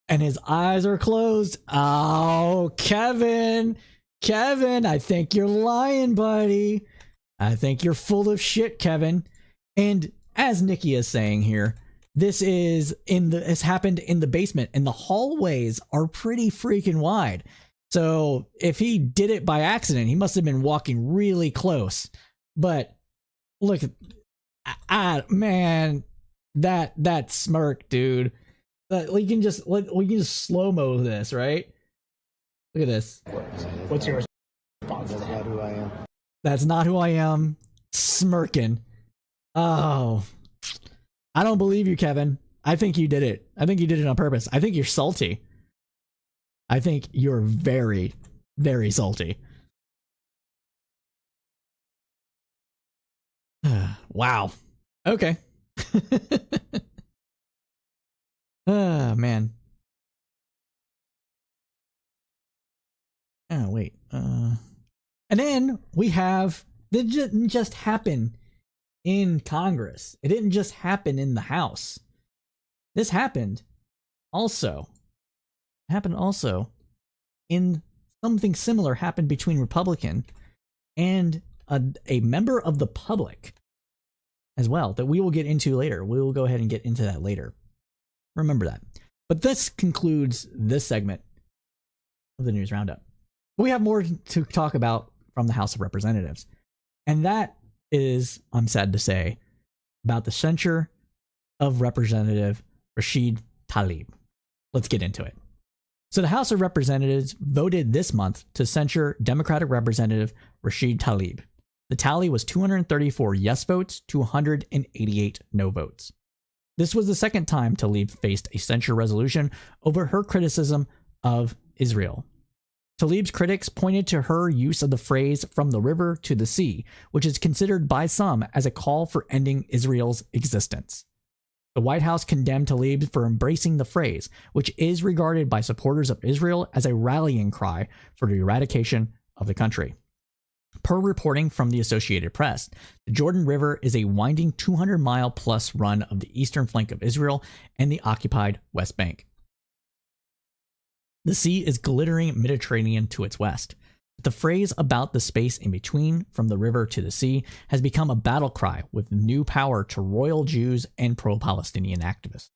And his eyes are closed. Oh, Kevin, I think you're lying, buddy. I think you're full of shit, Kevin. And as Nikki is saying here, it's happened in the basement, and the hallways are pretty freaking wide. So if he did it by accident, he must have been walking really close. But look, man, that smirk, dude. We can just slow-mo this, right? Look at this. What's your response? That's not who I am. That's not who I am. Smirking. Oh, I don't believe you, Kevin. I think you did it. I think you did it on purpose. I think you're salty. I think you're very, very salty. Wow. Okay. Oh, man. Oh, wait. And then we have, it didn't just happen in Congress. It didn't just happen in the House. This happened also in something similar happened between Republican and a member of the public as well that we will get into later. We will go ahead and get into that later. Remember that. But this concludes this segment of the News Roundup. We have more to talk about from the House of Representatives. And that is, I'm sad to say, about the censure of Representative Rashid Tlaib. Let's get into it. So the House of Representatives voted this month to censure Democratic Representative Rashid Tlaib. The tally was 234 yes votes to 188 no votes. This was the second time Tlaib faced a censure resolution over her criticism of Israel. Tlaib's critics pointed to her use of the phrase "from the river to the sea," which is considered by some as a call for ending Israel's existence. The White House condemned Tlaib for embracing the phrase, which is regarded by supporters of Israel as a rallying cry for the eradication of the country. Per reporting from the Associated Press, the Jordan River is a winding 200-mile-plus run of the eastern flank of Israel and the occupied West Bank. The sea is glittering Mediterranean to its west. The phrase about the space in between, from the river to the sea, has become a battle cry with new power to royal Jews and pro-Palestinian activists.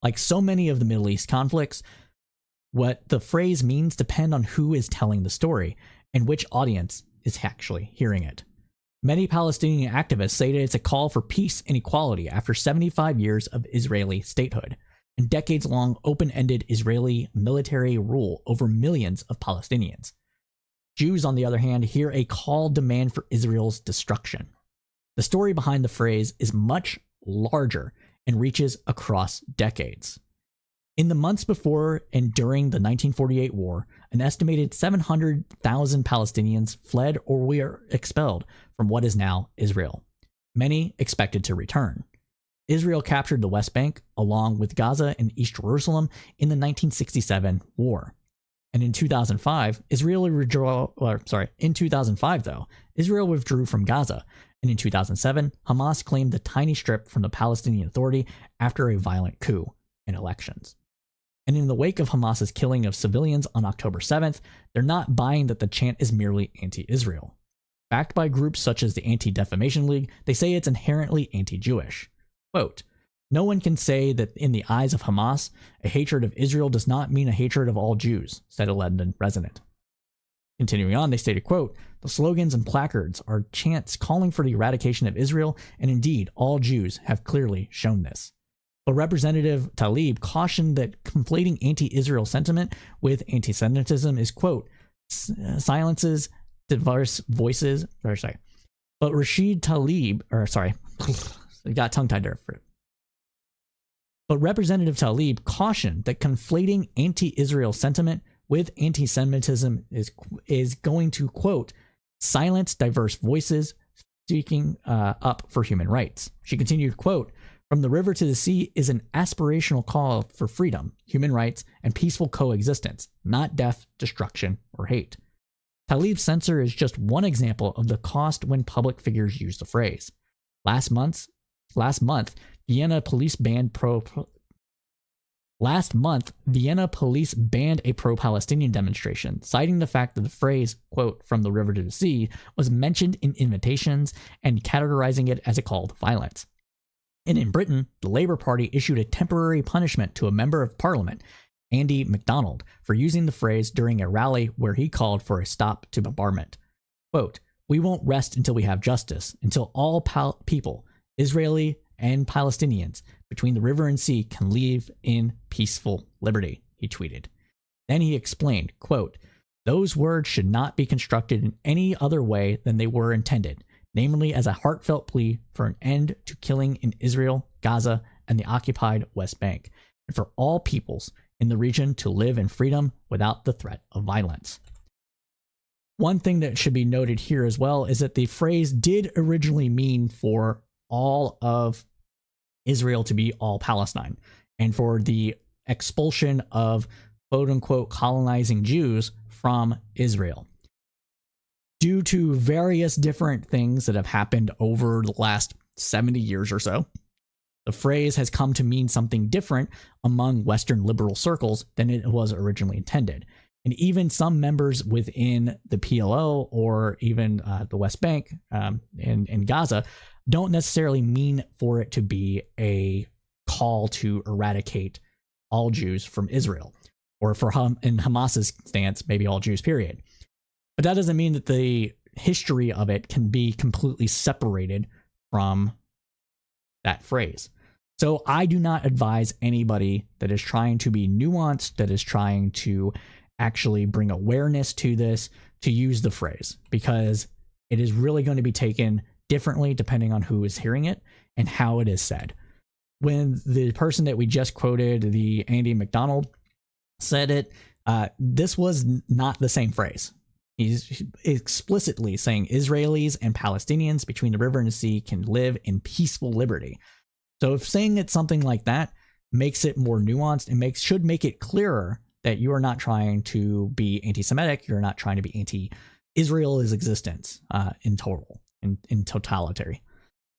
Like so many of the Middle East conflicts, what the phrase means depends on who is telling the story and which audience is actually hearing it. Many Palestinian activists say that it's a call for peace and equality after 75 years of Israeli statehood and decades-long open-ended Israeli military rule over millions of Palestinians. Jews, on the other hand, hear a call demand for Israel's destruction. The story behind the phrase is much larger and reaches across decades. In the months before and during the 1948 war, an estimated 700,000 Palestinians fled or were expelled from what is now Israel. Many expected to return. Israel captured the West Bank along with Gaza and East Jerusalem in the 1967 war. And in 2005, Israel withdrew from Gaza. And in 2007, Hamas claimed the tiny strip from the Palestinian Authority after a violent coup and elections. And in the wake of Hamas's killing of civilians on October 7th, they're not buying that the chant is merely anti-Israel. Backed by groups such as the Anti-Defamation League, they say it's inherently anti-Jewish. Quote, "No one can say that in the eyes of Hamas, a hatred of Israel does not mean a hatred of all Jews," said a London resident. Continuing on, they stated, quote, "The slogans and placards are chants calling for the eradication of Israel, and indeed, all Jews have clearly shown this." But Representative Tlaib cautioned that conflating anti-Israel sentiment with anti-Semitism is, quote, silences diverse voices. But Rashid Tlaib, I got tongue-tied there for it. But Representative Tlaib cautioned that conflating anti-Israel sentiment with anti-Semitism is going to, quote, silence diverse voices speaking up for human rights. She continued, quote, "From the river to the sea is an aspirational call for freedom, human rights, and peaceful coexistence, not death, destruction, or hate." Tlaib's censor is just one example of the cost when public figures use the phrase. Last month, Vienna police banned Last month, Vienna police banned a pro-Palestinian demonstration, citing the fact that the phrase, quote, from the river to the sea, was mentioned in invitations and categorizing it as a call to violence. And in Britain, the Labour Party issued a temporary punishment to a member of parliament, Andy MacDonald, for using the phrase during a rally where he called for a stop to bombardment. Quote, we won't rest until we have justice, until all people, Israeli and Palestinians, between the river and sea can live in peaceful liberty, he tweeted. Then he explained, quote, those words should not be constructed in any other way than they were intended, namely as a heartfelt plea for an end to killing in Israel, Gaza, and the occupied West Bank, and for all peoples in the region to live in freedom without the threat of violence. One thing that should be noted here as well is that the phrase did originally mean for all of Israel to be all Palestine, and for the expulsion of quote-unquote colonizing Jews from Israel. Due to various different things that have happened over the last 70 years or so, the phrase has come to mean something different among Western liberal circles than it was originally intended. And even some members within the PLO or even the West Bank and Gaza don't necessarily mean for it to be a call to eradicate all Jews from Israel, or for in Hamas's stance, maybe all Jews, period. But that doesn't mean that the history of it can be completely separated from that phrase. So I do not advise anybody that is trying to be nuanced, that is trying to actually bring awareness to this, to use the phrase, because it is really going to be taken differently depending on who is hearing it and how it is said. When the person that we just quoted, the Andy MacDonald, said it, this was not the same phrase. He's explicitly saying Israelis and Palestinians between the river and the sea can live in peaceful liberty. So if saying it something like that makes it more nuanced and should make it clearer that you are not trying to be anti-Semitic, you're not trying to be anti-Israel's existence in totality.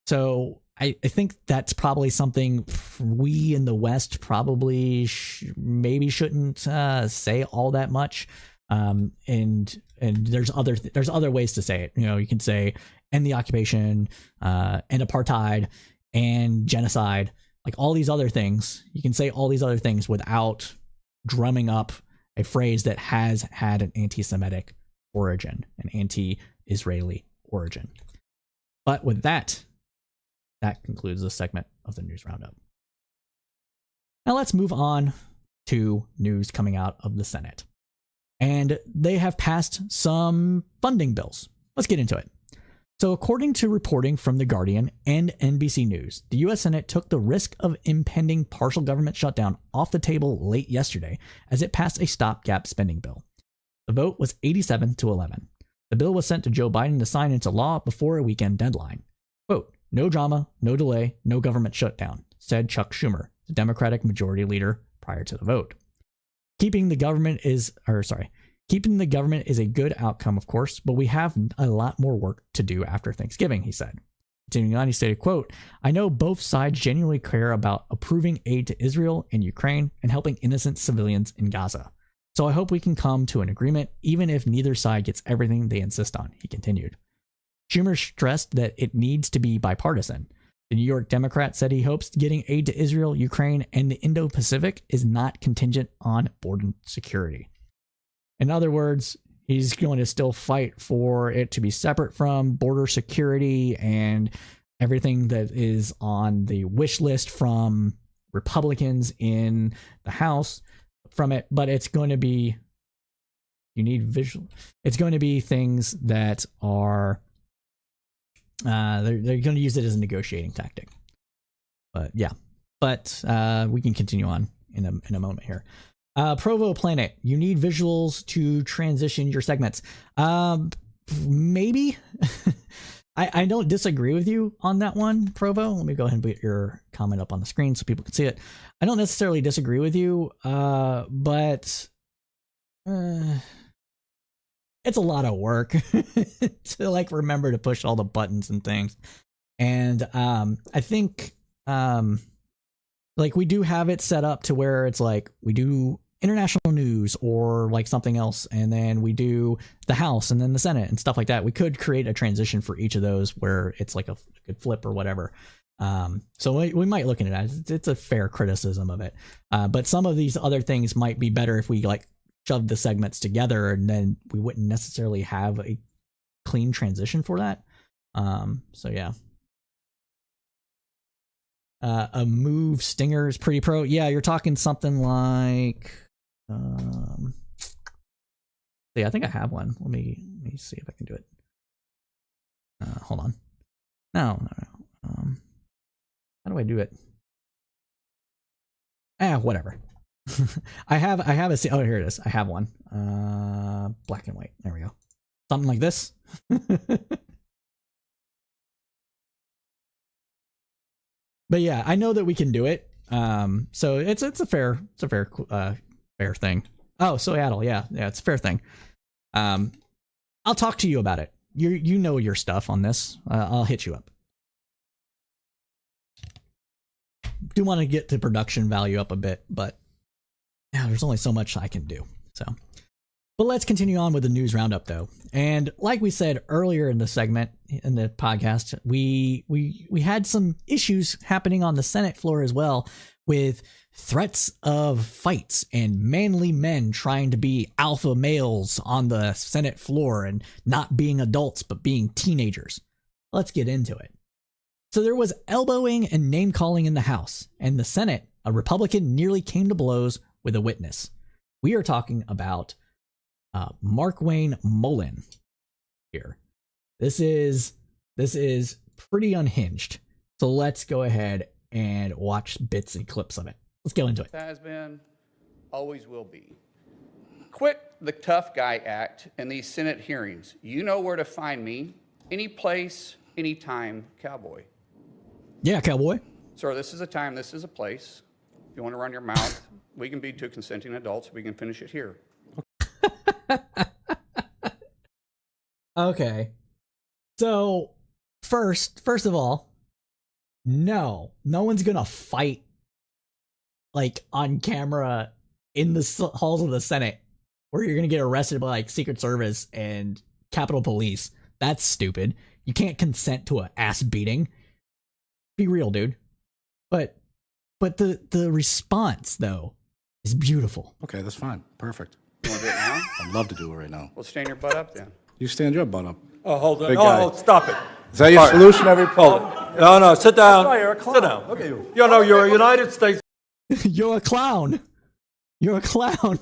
So I think that's probably something we in the West probably maybe shouldn't say all that much. And there's other ways to say it. You know, you can say end the occupation, end apartheid, and genocide, like all these other things. You can say all these other things without drumming up a phrase that has had an anti-Semitic origin, an anti-Israeli origin. But with that concludes this segment of the News Roundup. Now let's move on to news coming out of the Senate. And they have passed some funding bills. Let's get into it. So according to reporting from The Guardian and NBC News, the U.S. Senate took the risk of impending partial government shutdown off the table late yesterday as it passed a stopgap spending bill. The vote was 87-11. The bill was sent to Joe Biden to sign into law before a weekend deadline. Quote, no drama, no delay, no government shutdown, said Chuck Schumer, the Democratic majority leader, prior to the vote. Keeping the government is a good outcome, of course, but we have a lot more work to do after Thanksgiving, he said. Continuing on, he stated, quote, I know both sides genuinely care about approving aid to Israel and Ukraine and helping innocent civilians in Gaza. So I hope we can come to an agreement, even if neither side gets everything they insist on, he continued. Schumer stressed that it needs to be bipartisan. The New York Democrat said he hopes getting aid to Israel, Ukraine, and the Indo-Pacific is not contingent on border security. In other words, he's going to still fight for it to be separate from border security and everything that is on the wish list from Republicans in the House from it, but it's going to be, it's going to be things that are, they're going to use it as a negotiating tactic. But yeah, we can continue on in a moment here. Provo Planet, you need visuals to transition your segments. Maybe. I don't disagree with you on that one, Provo. Let me go ahead and put your comment up on the screen so people can see it. I don't necessarily disagree with you, but it's a lot of work to like remember to push all the buttons and things. And I think let like we do have it set up to where it's like we do international news or like something else, and then we do the House and then the Senate and stuff like that. We could create a transition for each of those where it's like a good flip or whatever. So we might look into that. It's a fair criticism of it. But some of these other things might be better if we like shove the segments together, and then we wouldn't necessarily have a clean transition for that. So yeah. A move stinger is pretty pro. Yeah, you're talking something like yeah, I think I have one. Let me see if I can do it. Hold on. No. How do I do it? Whatever. I have a oh, here it is. I have one. Black and white. There we go. Something like this. But yeah, I know that we can do it. So it's a fair thing. Oh, Seattle, yeah, it's a fair thing. I'll talk to you about it. You know your stuff on this. I'll hit you up. Do want to get the production value up a bit, but yeah, there's only so much I can do. So, but let's continue on with the news roundup though. And like we said earlier in the segment in the podcast, we had some issues happening on the Senate floor as well, with threats of fights and manly men trying to be alpha males on the Senate floor and not being adults but being teenagers. Let's get into it. So there was elbowing and name calling in the House, and the Senate, a Republican nearly came to blows with a witness. We are talking about Mark Wayne Mullen here. This is pretty unhinged. So let's go ahead and watch bits and clips of it. Let's go into it. Has been, always will be. Quit the tough guy act in these Senate hearings. You know where to find me. Any place, anytime, cowboy. Yeah, cowboy. Sir, this is a time, this is a place. If you want to run your mouth, we can be two consenting adults. We can finish it here. Okay. So, first of all, no one's gonna fight like on camera in the halls of the Senate, where you're gonna get arrested by like Secret Service and Capitol Police. That's stupid. You can't consent to an ass beating. Be real, dude. But the response though is beautiful. Okay, that's fine. Perfect. You want to do it now? I'd love to do it right now. Well, stand your butt up then. You stand your butt up. Oh, hold on. Big guy. Oh, stop it. Is that your solution every Hold it. No, sit down. Sit down. Look at you. You know, you're a United States. You're a clown. You're a clown.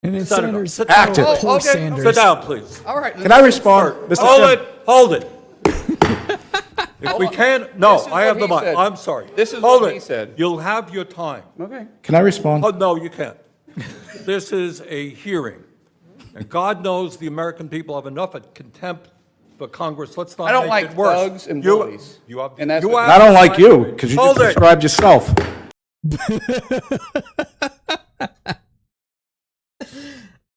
And then Senator, Sanders, active. poor Okay. Sanders. Sit down, please. All right. Can I respond, Mr. Chairman? Hold it. If we can't, no, This is I have what the he mic. said. I'm sorry. This is Hold what it. he said. You'll have your time. Okay. Can I respond? Oh, no, you can't. This is a hearing. And God knows the American people have enough contempt for Congress. Let's not I don't make like it worse. thugs and bullies. You have, And that's you what- have I don't the like right- you, because you Hold just it. described yourself.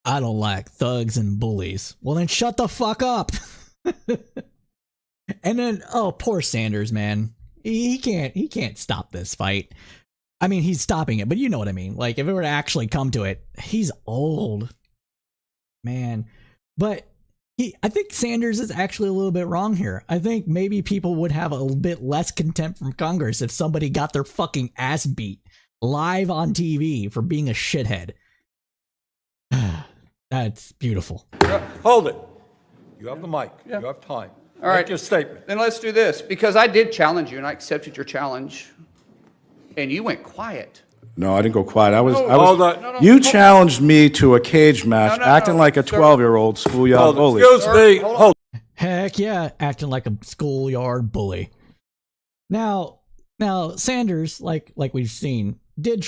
I don't like thugs and bullies. Well, then shut the fuck up. And then, oh, poor Sanders, man. He can't stop this fight. I mean, he's stopping it, but you know what I mean. Like, if it were to actually come to it, he's old, man. But I think Sanders is actually a little bit wrong here. I think maybe people would have a bit less contempt from Congress if somebody got their fucking ass beat live on TV for being a shithead. That's beautiful. Hold it. You have the mic. You have time. All right. Make your statement. Then let's do this, because I did challenge you and I accepted your challenge, and you went quiet. No, I didn't go quiet. Hold on. No, You challenged me to a cage match, No, acting like a sir. 12-year-old schoolyard Hold it. bully. Excuse me. Hold on. Hold Heck yeah, acting like a schoolyard bully. Now Sanders, like we've seen, did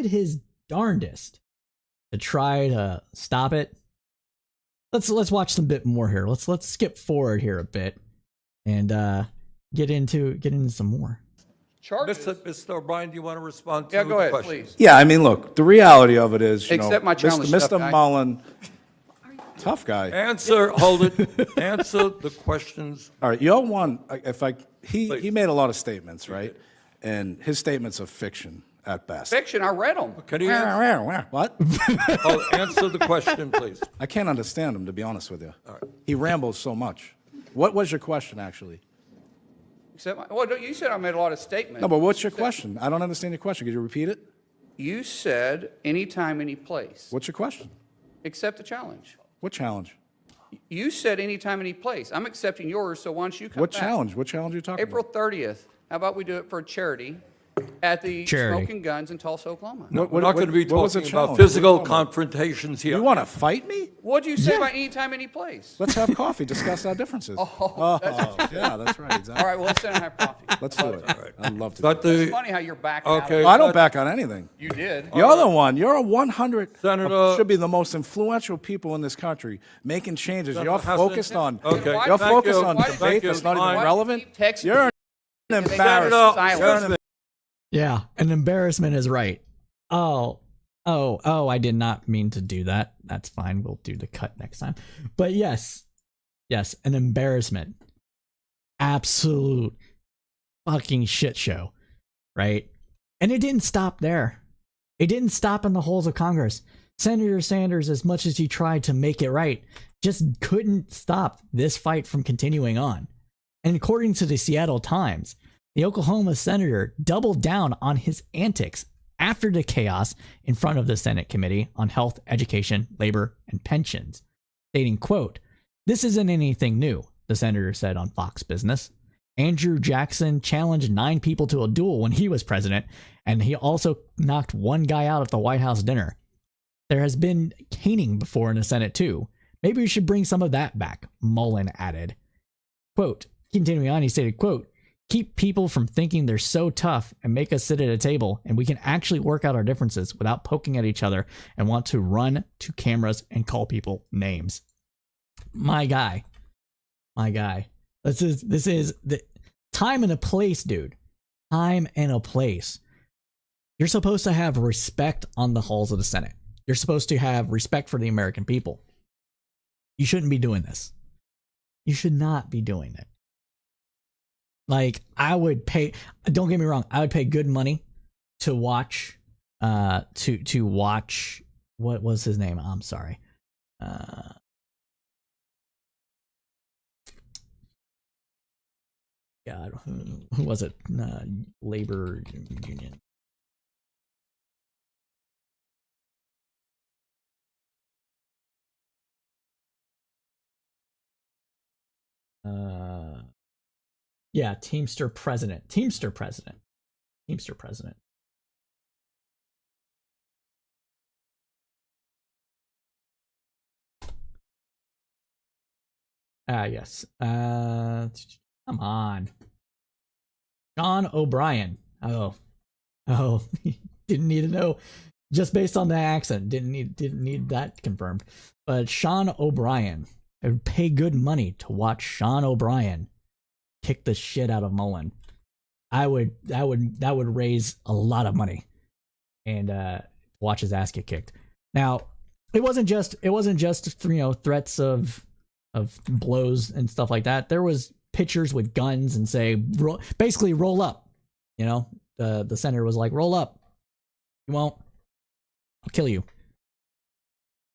his darndest to try to stop it. Let's watch some bit more here. Let's skip forward here a bit and get into some more. Charges. Mr. O'Brien, do you want to respond to Yeah, go the ahead, question? please. Yeah, I mean, look, the reality of it is, Accept my challenge, tough Mr. guy. Mullen, tough guy. Hold it. Answer the questions. All right, y'all won. He Please. made a lot of statements, right? and his statements are fiction at best. Fiction, I read them. Can you answer? What? Oh, answer the question, please. I can't understand him, to be honest with you. He rambles so much. What was your question, actually? Well, you said I made a lot of statements. No, but what's your question? I don't understand your question. Could you repeat it? You said anytime, any place. What's your question? Accept the challenge. What challenge? You said anytime, any place. I'm accepting yours, so why don't you come What back? challenge? What challenge are you talking April about? 30th. How about we do it for a charity at the Charity. Smoking Guns in Tulsa, Oklahoma? No, we're not going to be what was the talking about challenge? physical What are you talking about? confrontations here. You want to fight me? What'd you say about anytime, any place? Let's have coffee, discuss our differences. Yeah, that's right, exactly. All right, well, let's sit and have coffee. Let's do it. I'd love to. But do it. It's the, funny how you're backing out. okay, I don't back on anything. You did. You're the one. You're a 100. Senator- Should be the most influential people in this country making changes. Senator You're Hassan- focused on. Okay, You're thank focused you. on Thank debate you. that's not Fine. even relevant. Keep texting You're an Senator, embarrassment. You're an Yeah, an embarrassment is right. Oh, I did not mean to do that. That's fine. We'll do the cut next time. But yes, an embarrassment. Absolute fucking shit show, right? And it didn't stop there. It didn't stop in the halls of Congress. Senator Sanders, as much as he tried to make it right, just couldn't stop this fight from continuing on. And according to the Seattle Times, the Oklahoma senator doubled down on his antics after the chaos in front of the Senate Committee on Health, Education, Labor, and Pensions, stating, quote, "This isn't anything new," the senator said on Fox Business. Andrew Jackson challenged 9 people to a duel when he was president, and he also knocked one guy out at the White House dinner. There has been caning before in the Senate too. Maybe we should bring some of that back, Mullen added. Quote, continuing on, he stated, quote, "Keep people from thinking they're so tough and make us sit at a table and we can actually work out our differences without poking at each other and want to run to cameras and call people names." My guy. This is the time and a place, dude. Time and a place. You're supposed to have respect on the halls of the Senate. You're supposed to have respect for the American people. You shouldn't be doing this. You should not be doing it. Like, I would pay, don't get me wrong, I would pay good money to watch, to watch, what was his name? I'm sorry. God, who was it? Labor Union. Yeah, Teamster President. Yes. Come on. Sean O'Brien. Oh, didn't need to know. Just based on the accent, didn't need that confirmed. But Sean O'Brien. I would pay good money to watch Sean O'Brien kick the shit out of Mullen. That would raise a lot of money, and watch his ass get kicked. Now, it wasn't just threats of blows and stuff like that. There was pitchers with guns and say basically roll up. The senator was like, roll up. You won't. I'll kill you.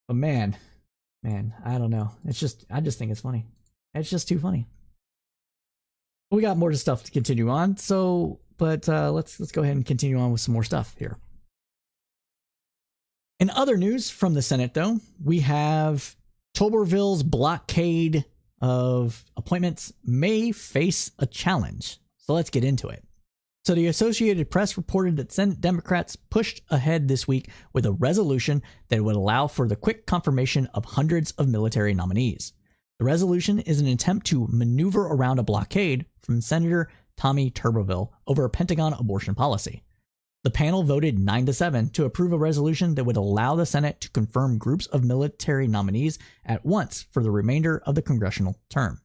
But man, I don't know. I just think it's funny. It's just too funny. We got more stuff to continue on, but let's go ahead and continue on with some more stuff here. In other news from the Senate, though, we have Tuberville's blockade of appointments may face a challenge. So let's get into it. So the Associated Press reported that Senate Democrats pushed ahead this week with a resolution that would allow for the quick confirmation of hundreds of military nominees. The resolution is an attempt to maneuver around a blockade from Senator Tommy Tuberville over a Pentagon abortion policy. The panel voted 9-7 to approve a resolution that would allow the Senate to confirm groups of military nominees at once for the remainder of the congressional term.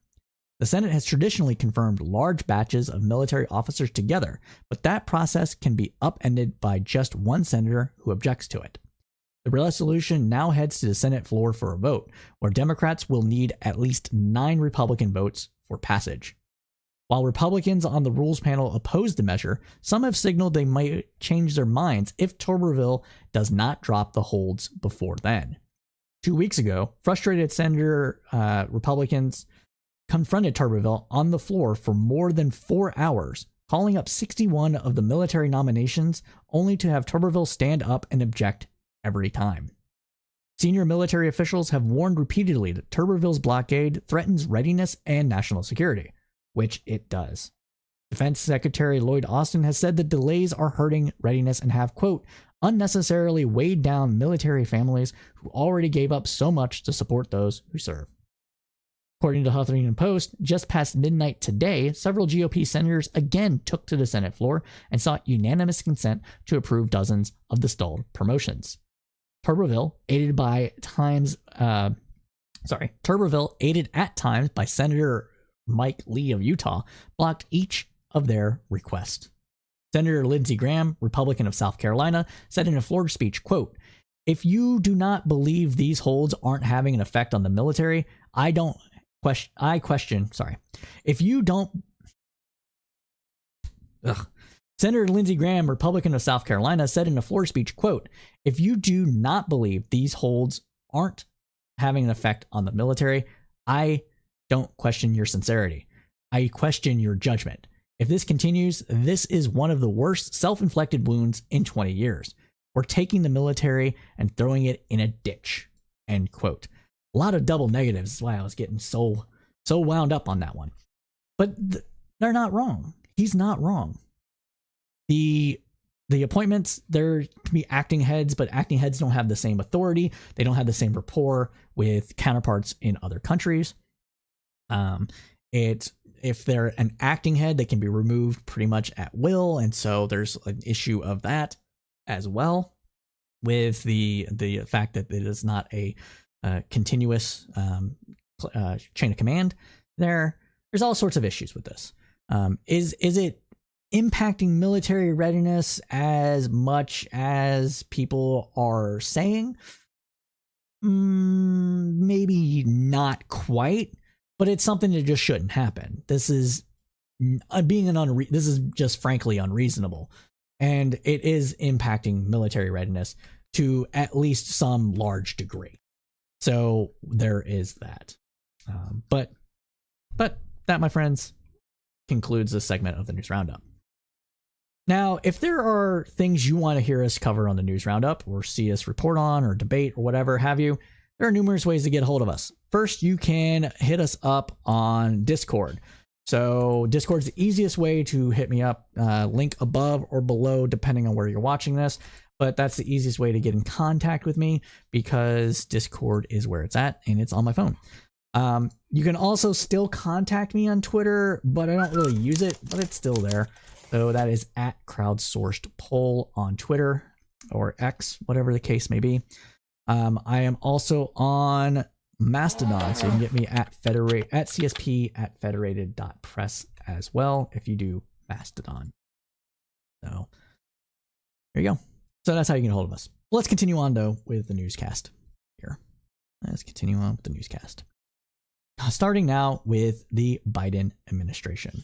The Senate has traditionally confirmed large batches of military officers together, but that process can be upended by just one senator who objects to it. The resolution now heads to the Senate floor for a vote, where Democrats will need at least 9 Republican votes for passage. While Republicans on the rules panel opposed the measure, some have signaled they might change their minds if Tuberville does not drop the holds before then. 2 weeks ago, frustrated Senator Republicans confronted Tuberville on the floor for more than 4 hours, calling up 61 of the military nominations, only to have Tuberville stand up and object every time. Senior military officials have warned repeatedly that Tuberville's blockade threatens readiness and national security, which it does. Defense Secretary Lloyd Austin has said that delays are hurting readiness and have, quote, unnecessarily weighed down military families who already gave up so much to support those who serve. According to the Huffington Post, just past midnight today, several GOP senators again took to the Senate floor and sought unanimous consent to approve dozens of the stalled promotions. Tuberville, aided at times by Senator Mike Lee of Utah, blocked each of their requests. Senator Lindsey Graham, Republican of South Carolina, said in a floor speech, quote, if you do not believe these holds aren't having an effect on the military, Senator Lindsey Graham, Republican of South Carolina, said in a floor speech, quote, if you do not believe these holds aren't having an effect on the military, I don't question your sincerity. I question your judgment. If this continues, this is one of the worst self-inflicted wounds in 20 years. We're taking the military and throwing it in a ditch, end quote. A lot of double negatives. That's why I was getting so wound up on that one. But they're not wrong. He's not wrong. The appointments, there can be acting heads, but acting heads don't have the same authority. They don't have the same rapport with counterparts in other countries. If they're an acting head, they can be removed pretty much at will, and so there's an issue of that as well with the fact that it is not a continuous chain of command. There's all sorts of issues with this. Is it impacting military readiness as much as people are saying? Maybe not quite, but it's something that just shouldn't happen. This is this is just frankly unreasonable, and it is impacting military readiness to at least some large degree. So there is that. But that, my friends, concludes this segment of the News Roundup. Now, if there are things you want to hear us cover on the News Roundup or see us report on or debate or whatever have you, there are numerous ways to get a hold of us. First, you can hit us up on Discord. So Discord's the easiest way to hit me up. Link above or below, depending on where you're watching this. But that's the easiest way to get in contact with me because Discord is where it's at and it's on my phone. You can also still contact me on Twitter, but I don't really use it, but it's still there. So that is at Crowdsourced Poll on Twitter or X, whatever the case may be. I am also on Mastodon, so you can get me at CSP at federated.press as well if you do Mastodon. So there you go. So that's how you get a hold of us. Let's continue on though with the newscast here. Let's continue on with the newscast. Starting now with the Biden administration.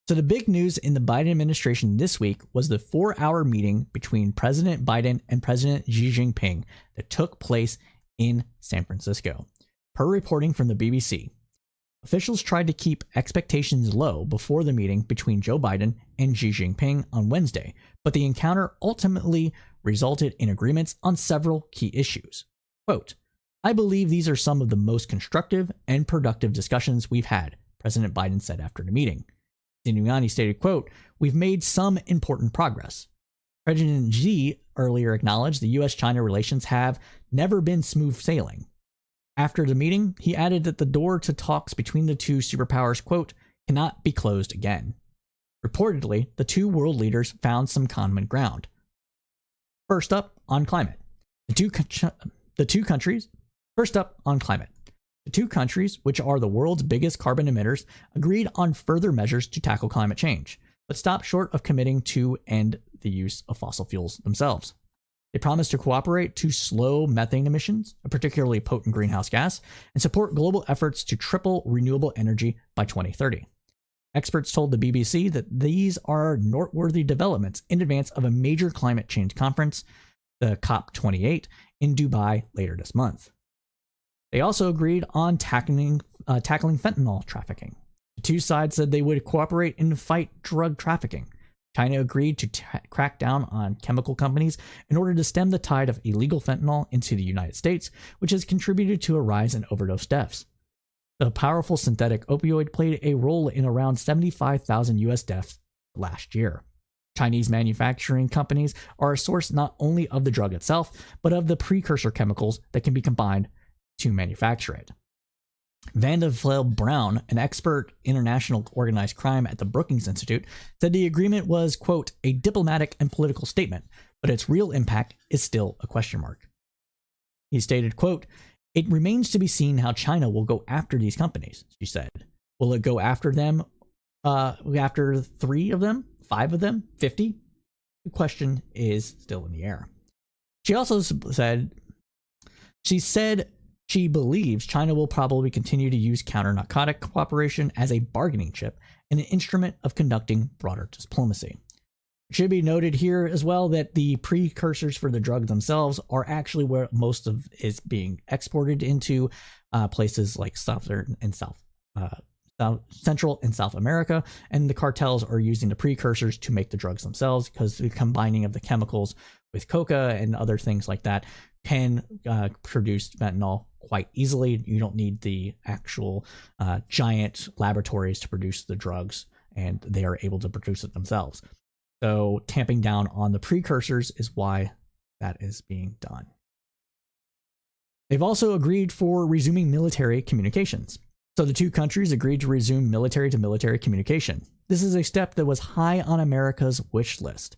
So the big news in the Biden administration this week was the 4-hour meeting between President Biden and President Xi Jinping that took place in San Francisco. Per reporting from the BBC, officials tried to keep expectations low before the meeting between Joe Biden and Xi Jinping on Wednesday, but the encounter ultimately resulted in agreements on several key issues. Quote, I believe these are some of the most constructive and productive discussions we've had, President Biden said after the meeting. Continuing, he stated, quote, we've made some important progress. President Xi earlier acknowledged the U.S.-China relations have never been smooth sailing. After the meeting, he added that the door to talks between the two superpowers, quote, cannot be closed again. Reportedly, the two world leaders found some common ground. First up, on climate. The two countries, which are the world's biggest carbon emitters, agreed on further measures to tackle climate change, but stopped short of committing to end the use of fossil fuels themselves. They promised to cooperate to slow methane emissions, a particularly potent greenhouse gas, and support global efforts to triple renewable energy by 2030. Experts told the BBC that these are noteworthy developments in advance of a major climate change conference, the COP28, in Dubai later this month. They also agreed on tackling fentanyl trafficking. The two sides said they would cooperate and fight drug trafficking. China agreed to crack down on chemical companies in order to stem the tide of illegal fentanyl into the United States, which has contributed to a rise in overdose deaths. The powerful synthetic opioid played a role in around 75,000 U.S. deaths last year. Chinese manufacturing companies are a source not only of the drug itself, but of the precursor chemicals that can be combined to manufacture it. Vanda Brown, an expert international organized crime at the Brookings Institute, said the agreement was, quote, a diplomatic and political statement, but its real impact is still a question mark. He stated, quote, it remains to be seen how China will go after these companies, she said. Will it go after them, after 3 of them, 5 of them, 50? The question is still in the air. She also said, she believes China will probably continue to use counter-narcotic cooperation as a bargaining chip and an instrument of conducting broader diplomacy. It should be noted here as well that the precursors for the drugs themselves are actually where most of is being exported into places like Central and South America, and the cartels are using the precursors to make the drugs themselves because the combining of the chemicals with coca and other things like that can produce fentanyl quite easily. You don't need the actual giant laboratories to produce the drugs, and they are able to produce it themselves. So tamping down on the precursors is why that is being done. They've also agreed for resuming military communications. So the two countries agreed to resume military-to-military communication. This is a step that was high on America's wish list.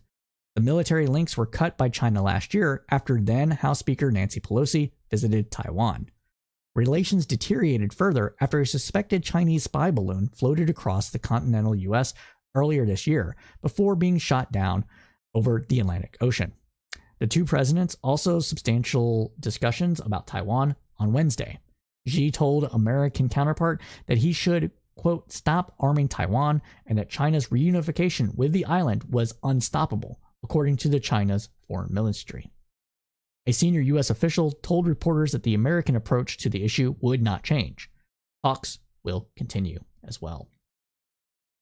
The military links were cut by China last year after then House Speaker Nancy Pelosi visited Taiwan. Relations deteriorated further after a suspected Chinese spy balloon floated across the continental U.S. earlier this year before being shot down over the Atlantic Ocean. The two presidents also substantial discussions about Taiwan on Wednesday. Xi told American counterpart that he should, quote, stop arming Taiwan and that China's reunification with the island was unstoppable, according to the China's foreign ministry. A senior U.S. official told reporters that the American approach to the issue would not change. Talks will continue as well.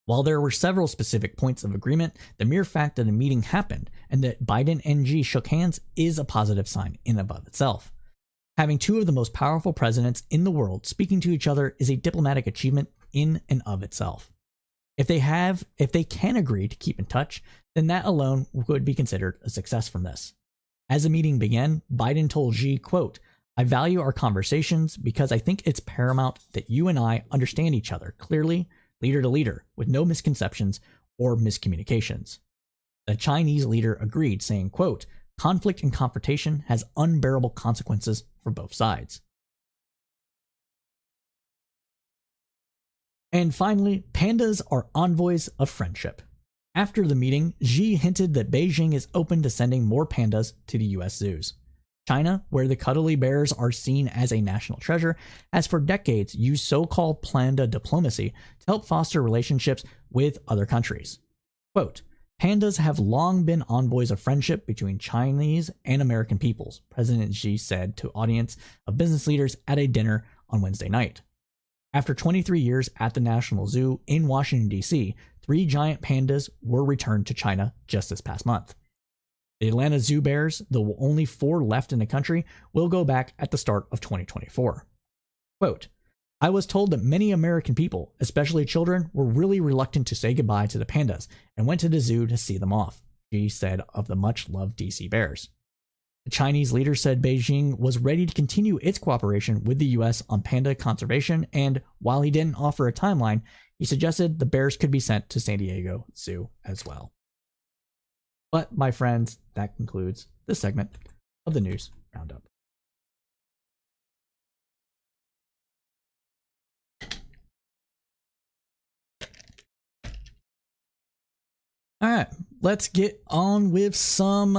While there were several specific points of agreement, the mere fact that a meeting happened and that Biden and Xi shook hands is a positive sign in and of itself. Having two of the most powerful presidents in the world speaking to each other is a diplomatic achievement in and of itself. If they can agree to keep in touch, then that alone would be considered a success from this. As the meeting began, Biden told Xi, quote, I value our conversations because I think it's paramount that you and I understand each other clearly, leader to leader, with no misconceptions or miscommunications. The Chinese leader agreed, saying, quote, conflict and confrontation has unbearable consequences for both sides. And finally, pandas are envoys of friendship. After the meeting, Xi hinted that Beijing is open to sending more pandas to the US zoos. China, where the cuddly bears are seen as a national treasure, has for decades used so-called panda diplomacy to help foster relationships with other countries. Quote, pandas have long been envoys of friendship between Chinese and American peoples, President Xi said to audience of business leaders at a dinner on Wednesday night. After 23 years at the National Zoo in Washington, D.C., 3 giant pandas were returned to China just this past month. The Atlanta Zoo bears, the only 4 left in the country, will go back at the start of 2024. Quote, I was told that many American people, especially children, were really reluctant to say goodbye to the pandas and went to the zoo to see them off, Xi said of the much-loved DC bears. The Chinese leader said Beijing was ready to continue its cooperation with the U.S. on panda conservation, and while he didn't offer a timeline, he suggested the bears could be sent to San Diego Zoo as well. But, my friends, that concludes this segment of the News Roundup. All right, let's get on with some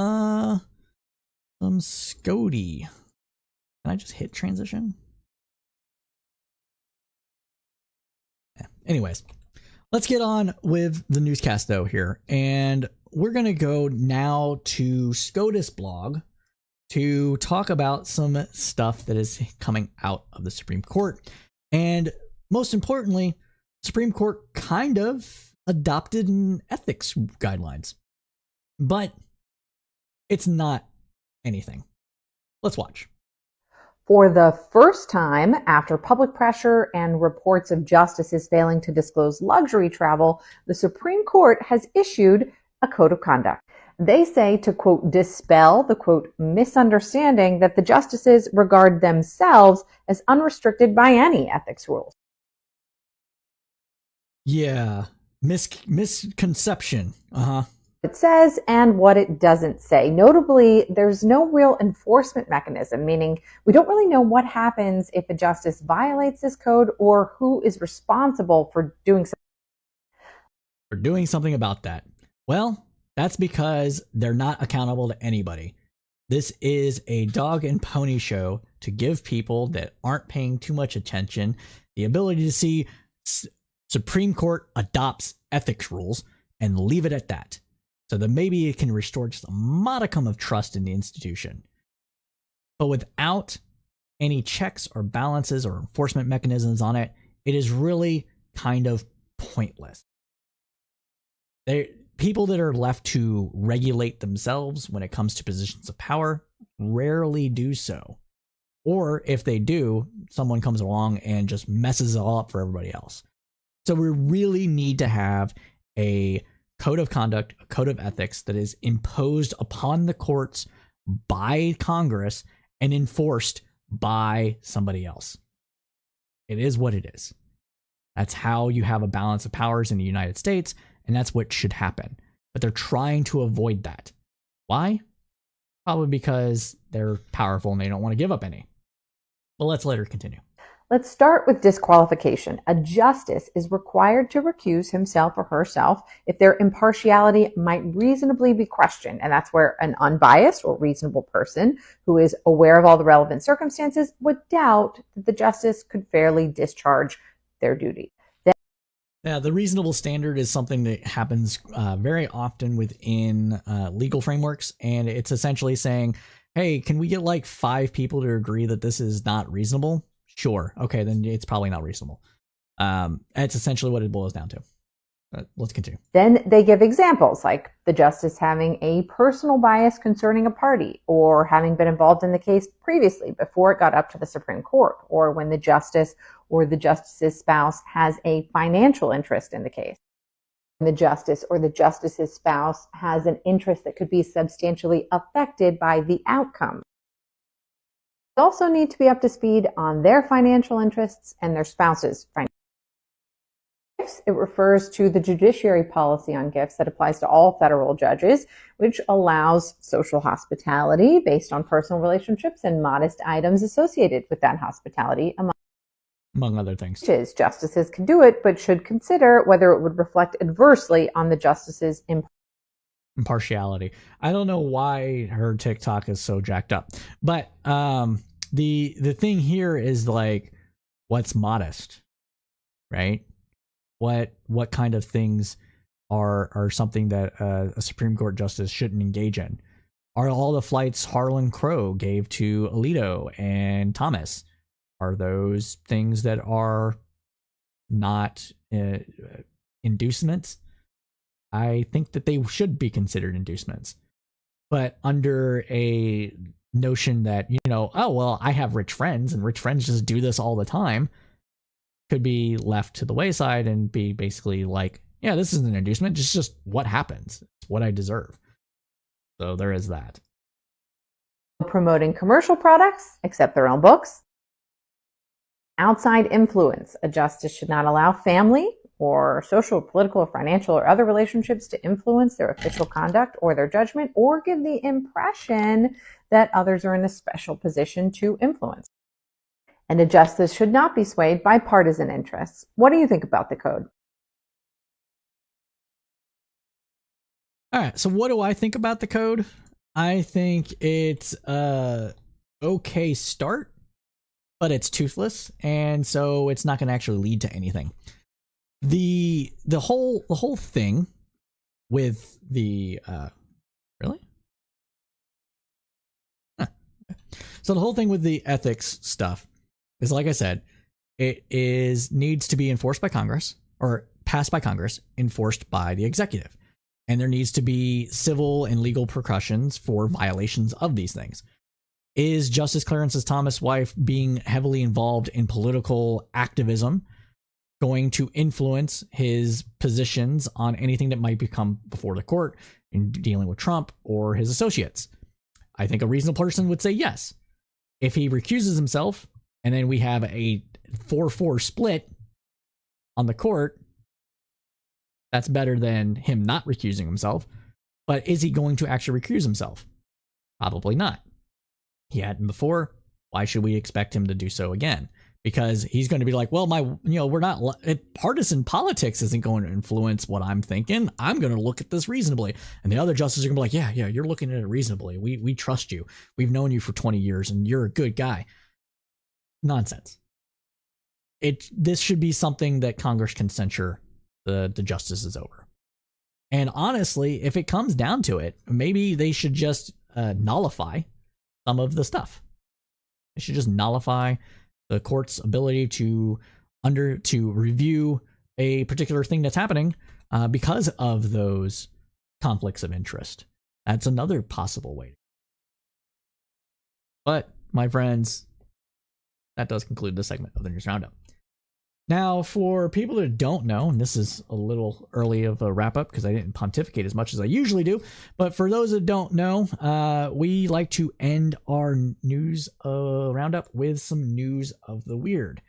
Scody. Can I just hit transition? Yeah. Anyways, Let's get on with the newscast though here. And we're going to go now to SCOTUS blog to talk about some stuff that is coming out of the Supreme Court. And most importantly, Supreme Court kind of adopted an ethics guidelines. But it's not anything. Let's watch. For the first time, after public pressure and reports of justices failing to disclose luxury travel, the Supreme Court has issued a code of conduct. They say to, quote, dispel the, quote, misunderstanding that the justices regard themselves as unrestricted by any ethics rules. Yeah, misconception. It says and what it doesn't say. Notably, there's no real enforcement mechanism, meaning we don't really know what happens if a justice violates this code or who is responsible for doing something about that. Well, that's because they're not accountable to anybody. This is a dog and pony show to give people that aren't paying too much attention the ability to see Supreme Court adopts ethics rules and leave it at that. So that maybe it can restore just a modicum of trust in the institution. But without any checks or balances or enforcement mechanisms on it, it is really kind of pointless. People that are left to regulate themselves when it comes to positions of power rarely do so. Or if they do, someone comes along and just messes it all up for everybody else. So we really need to have a code of conduct, a code of ethics that is imposed upon the courts by Congress and enforced by somebody else. It is what it is. That's how you have a balance of powers in the United States, and that's what should happen. But they're trying to avoid that. Why? Probably because they're powerful and they don't want to give up any. But let's let her continue. Let's start with disqualification. A justice is required to recuse himself or herself if their impartiality might reasonably be questioned. And that's where an unbiased or reasonable person who is aware of all the relevant circumstances would doubt that the justice could fairly discharge their duty. Yeah, the reasonable standard is something that happens very often within legal frameworks. And it's essentially saying, hey, can we get like 5 people to agree that this is not reasonable? Sure. Okay, then it's probably not reasonable. It's essentially what it boils down to. Let's continue. Then they give examples like the justice having a personal bias concerning a party or having been involved in the case previously before it got up to the Supreme Court, or when the justice or the justice's spouse has a financial interest in the case. The justice or the justice's spouse has an interest that could be substantially affected by the outcome. Also need to be up to speed on their financial interests and their spouse's financial gifts. It refers to the judiciary policy on gifts that applies to all federal judges, which allows social hospitality based on personal relationships and modest items associated with that hospitality, among other things. Justices can do it, but should consider whether it would reflect adversely on the justice's impartiality. I don't know why her TikTok is so jacked up, but the thing here is like, what's modest, right? What kind of things are something that a Supreme Court justice shouldn't engage in? Are all the flights Harlan Crow gave to Alito and Thomas, are those things that are not inducements? I think that they should be considered inducements, but under a notion that, oh, well, I have rich friends and rich friends just do this all the time, could be left to the wayside and be basically like, yeah, this isn't an inducement. It's just what happens. It's what I deserve. So there is that. Promoting commercial products, except their own books. Outside influence. A justice should not allow family or social, political, or financial, or other relationships to influence their official conduct or their judgment, or give the impression that others are in a special position to influence. And a justice should not be swayed by partisan interests. What do you think about the code? All right, so what do I think about the code? I think it's a okay start, but it's toothless, and so it's not going to actually lead to anything. the whole thing with the really? Huh. So the whole thing with the ethics stuff is, like I said, it needs to be enforced by Congress, or passed by Congress, enforced by the executive. And there needs to be civil and legal repercussions for violations of these things. Is Justice Clarence Thomas' wife being heavily involved in political activism going to influence his positions on anything that might become before the court in dealing with Trump or his associates? I think a reasonable person would say yes. If he recuses himself and then we have a 4-4 split on the court, that's better than him not recusing himself. But is he going to actually recuse himself? Probably not. He hadn't before. Why should we expect him to do so again? Because he's going to be like, well, we're not, partisan politics isn't going to influence what I'm thinking. I'm going to look at this reasonably. And the other justices are going to be like, yeah, you're looking at it reasonably. We trust you. We've known you for 20 years and you're a good guy. Nonsense. This should be something that Congress can censure the justices over. And honestly, if it comes down to it, maybe they should just nullify some of the stuff. They should just nullify the court's ability to review a particular thing that's happening because of those conflicts of interest. That's another possible way. But, my friends, that does conclude this segment of the News Roundup. Now, for people that don't know, and this is a little early of a wrap-up because I didn't pontificate as much as I usually do, but for those that don't know, we like to end our news roundup with some news of the weird.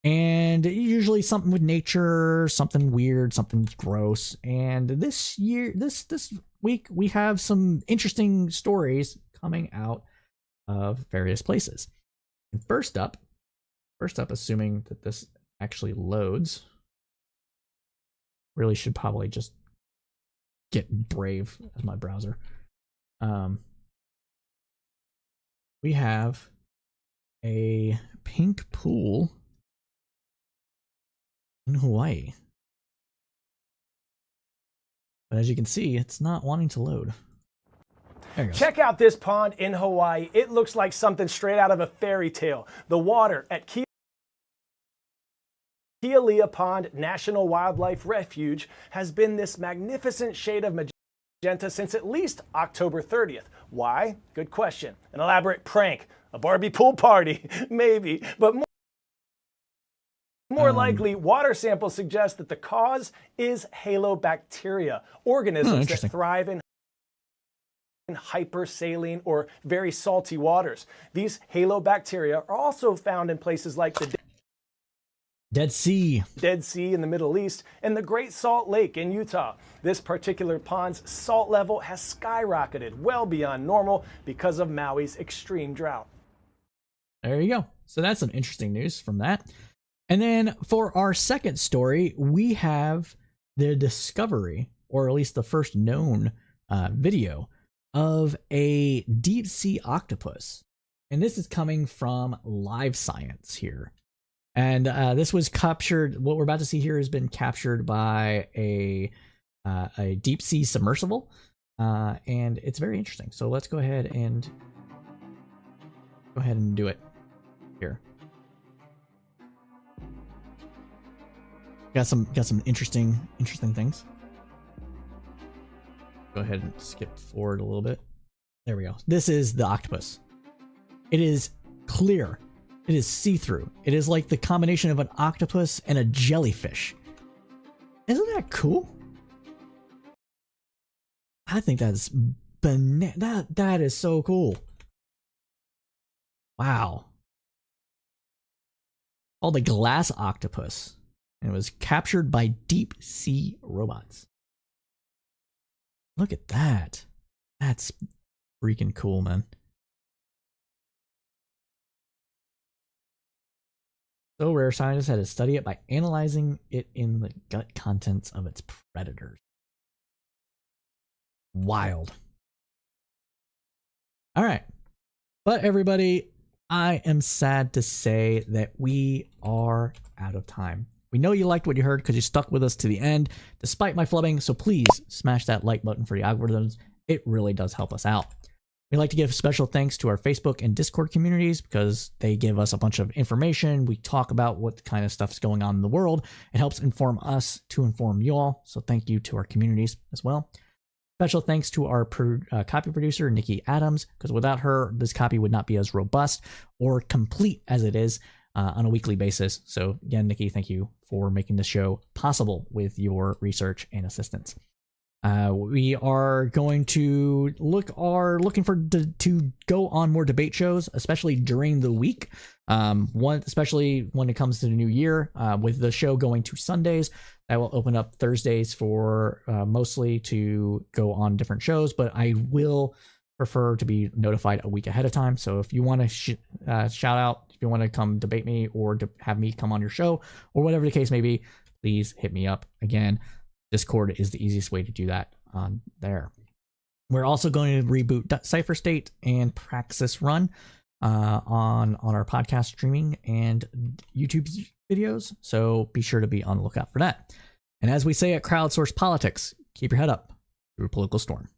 And usually something with nature, something weird, something gross. And this week, we have some interesting stories coming out of various places. And first up, assuming that this actually loads, really should probably just get Brave as my browser. We have a pink pool in Hawaii, but as you can see, it's not wanting to load. There it goes. Check out this pond in Hawaii. It looks like something straight out of a fairy tale. The water at Kealia Pond National Wildlife Refuge has been this magnificent shade of magenta since at least October 30th. Why? Good question. An elaborate prank, a Barbie pool party, maybe, but more likely, water samples suggest that the cause is halobacteria, organisms that thrive in hypersaline or very salty waters. These halobacteria are also found in places like the Dead Sea in the Middle East, and the Great Salt Lake in Utah. This particular pond's salt level has skyrocketed well beyond normal because of Maui's extreme drought. There you go. So that's some interesting news from that. And then for our second story, we have the discovery, or at least the first known video, of a deep sea octopus. And this is coming from Live Science here. And this was captured, what we're about to see here has been captured by a deep sea submersible. And it's very interesting. So let's go ahead and do it here. Got some interesting things. Go ahead and skip forward a little bit. There we go. This is the octopus. It is clear. It is see-through. It is like the combination of an octopus and a jellyfish. Isn't that cool? I think that's that is so cool. Wow. Called the glass octopus. And it was captured by deep sea robots. Look at that. That's freaking cool, man. So rare, scientists had to study it by analyzing it in the gut contents of its predators. Wild. All right. But everybody, I am sad to say that we are out of time. We know you liked what you heard because you stuck with us to the end, despite my flubbing, so please smash that like button for the algorithms. It really does help us out. We'd like to give special thanks to our Facebook and Discord communities because they give us a bunch of information. We talk about what kind of stuff is going on in the world. It helps inform us to inform you all, so thank you to our communities as well. Special thanks to our copy producer, Nikki Adams, because without her, this copy would not be as robust or complete as it is on a weekly basis. So again, Nikki, thank you for making the show possible with your research and assistance. We are going to looking to go on more debate shows, especially during the week. Especially when it comes to the new year, with the show going to Sundays, that will open up Thursdays for mostly to go on different shows. But I will prefer to be notified a week ahead of time. So if you want to shout out, if you want to come debate me or to have me come on your show or whatever the case may be, please hit me up. Again, Discord is the easiest way to do that on there. We're also going to reboot Cypher State and Praxis Run on our podcast streaming and YouTube videos. So be sure to be on the lookout for that. And as we say at Crowdsource Politics, keep your head up through a political storm.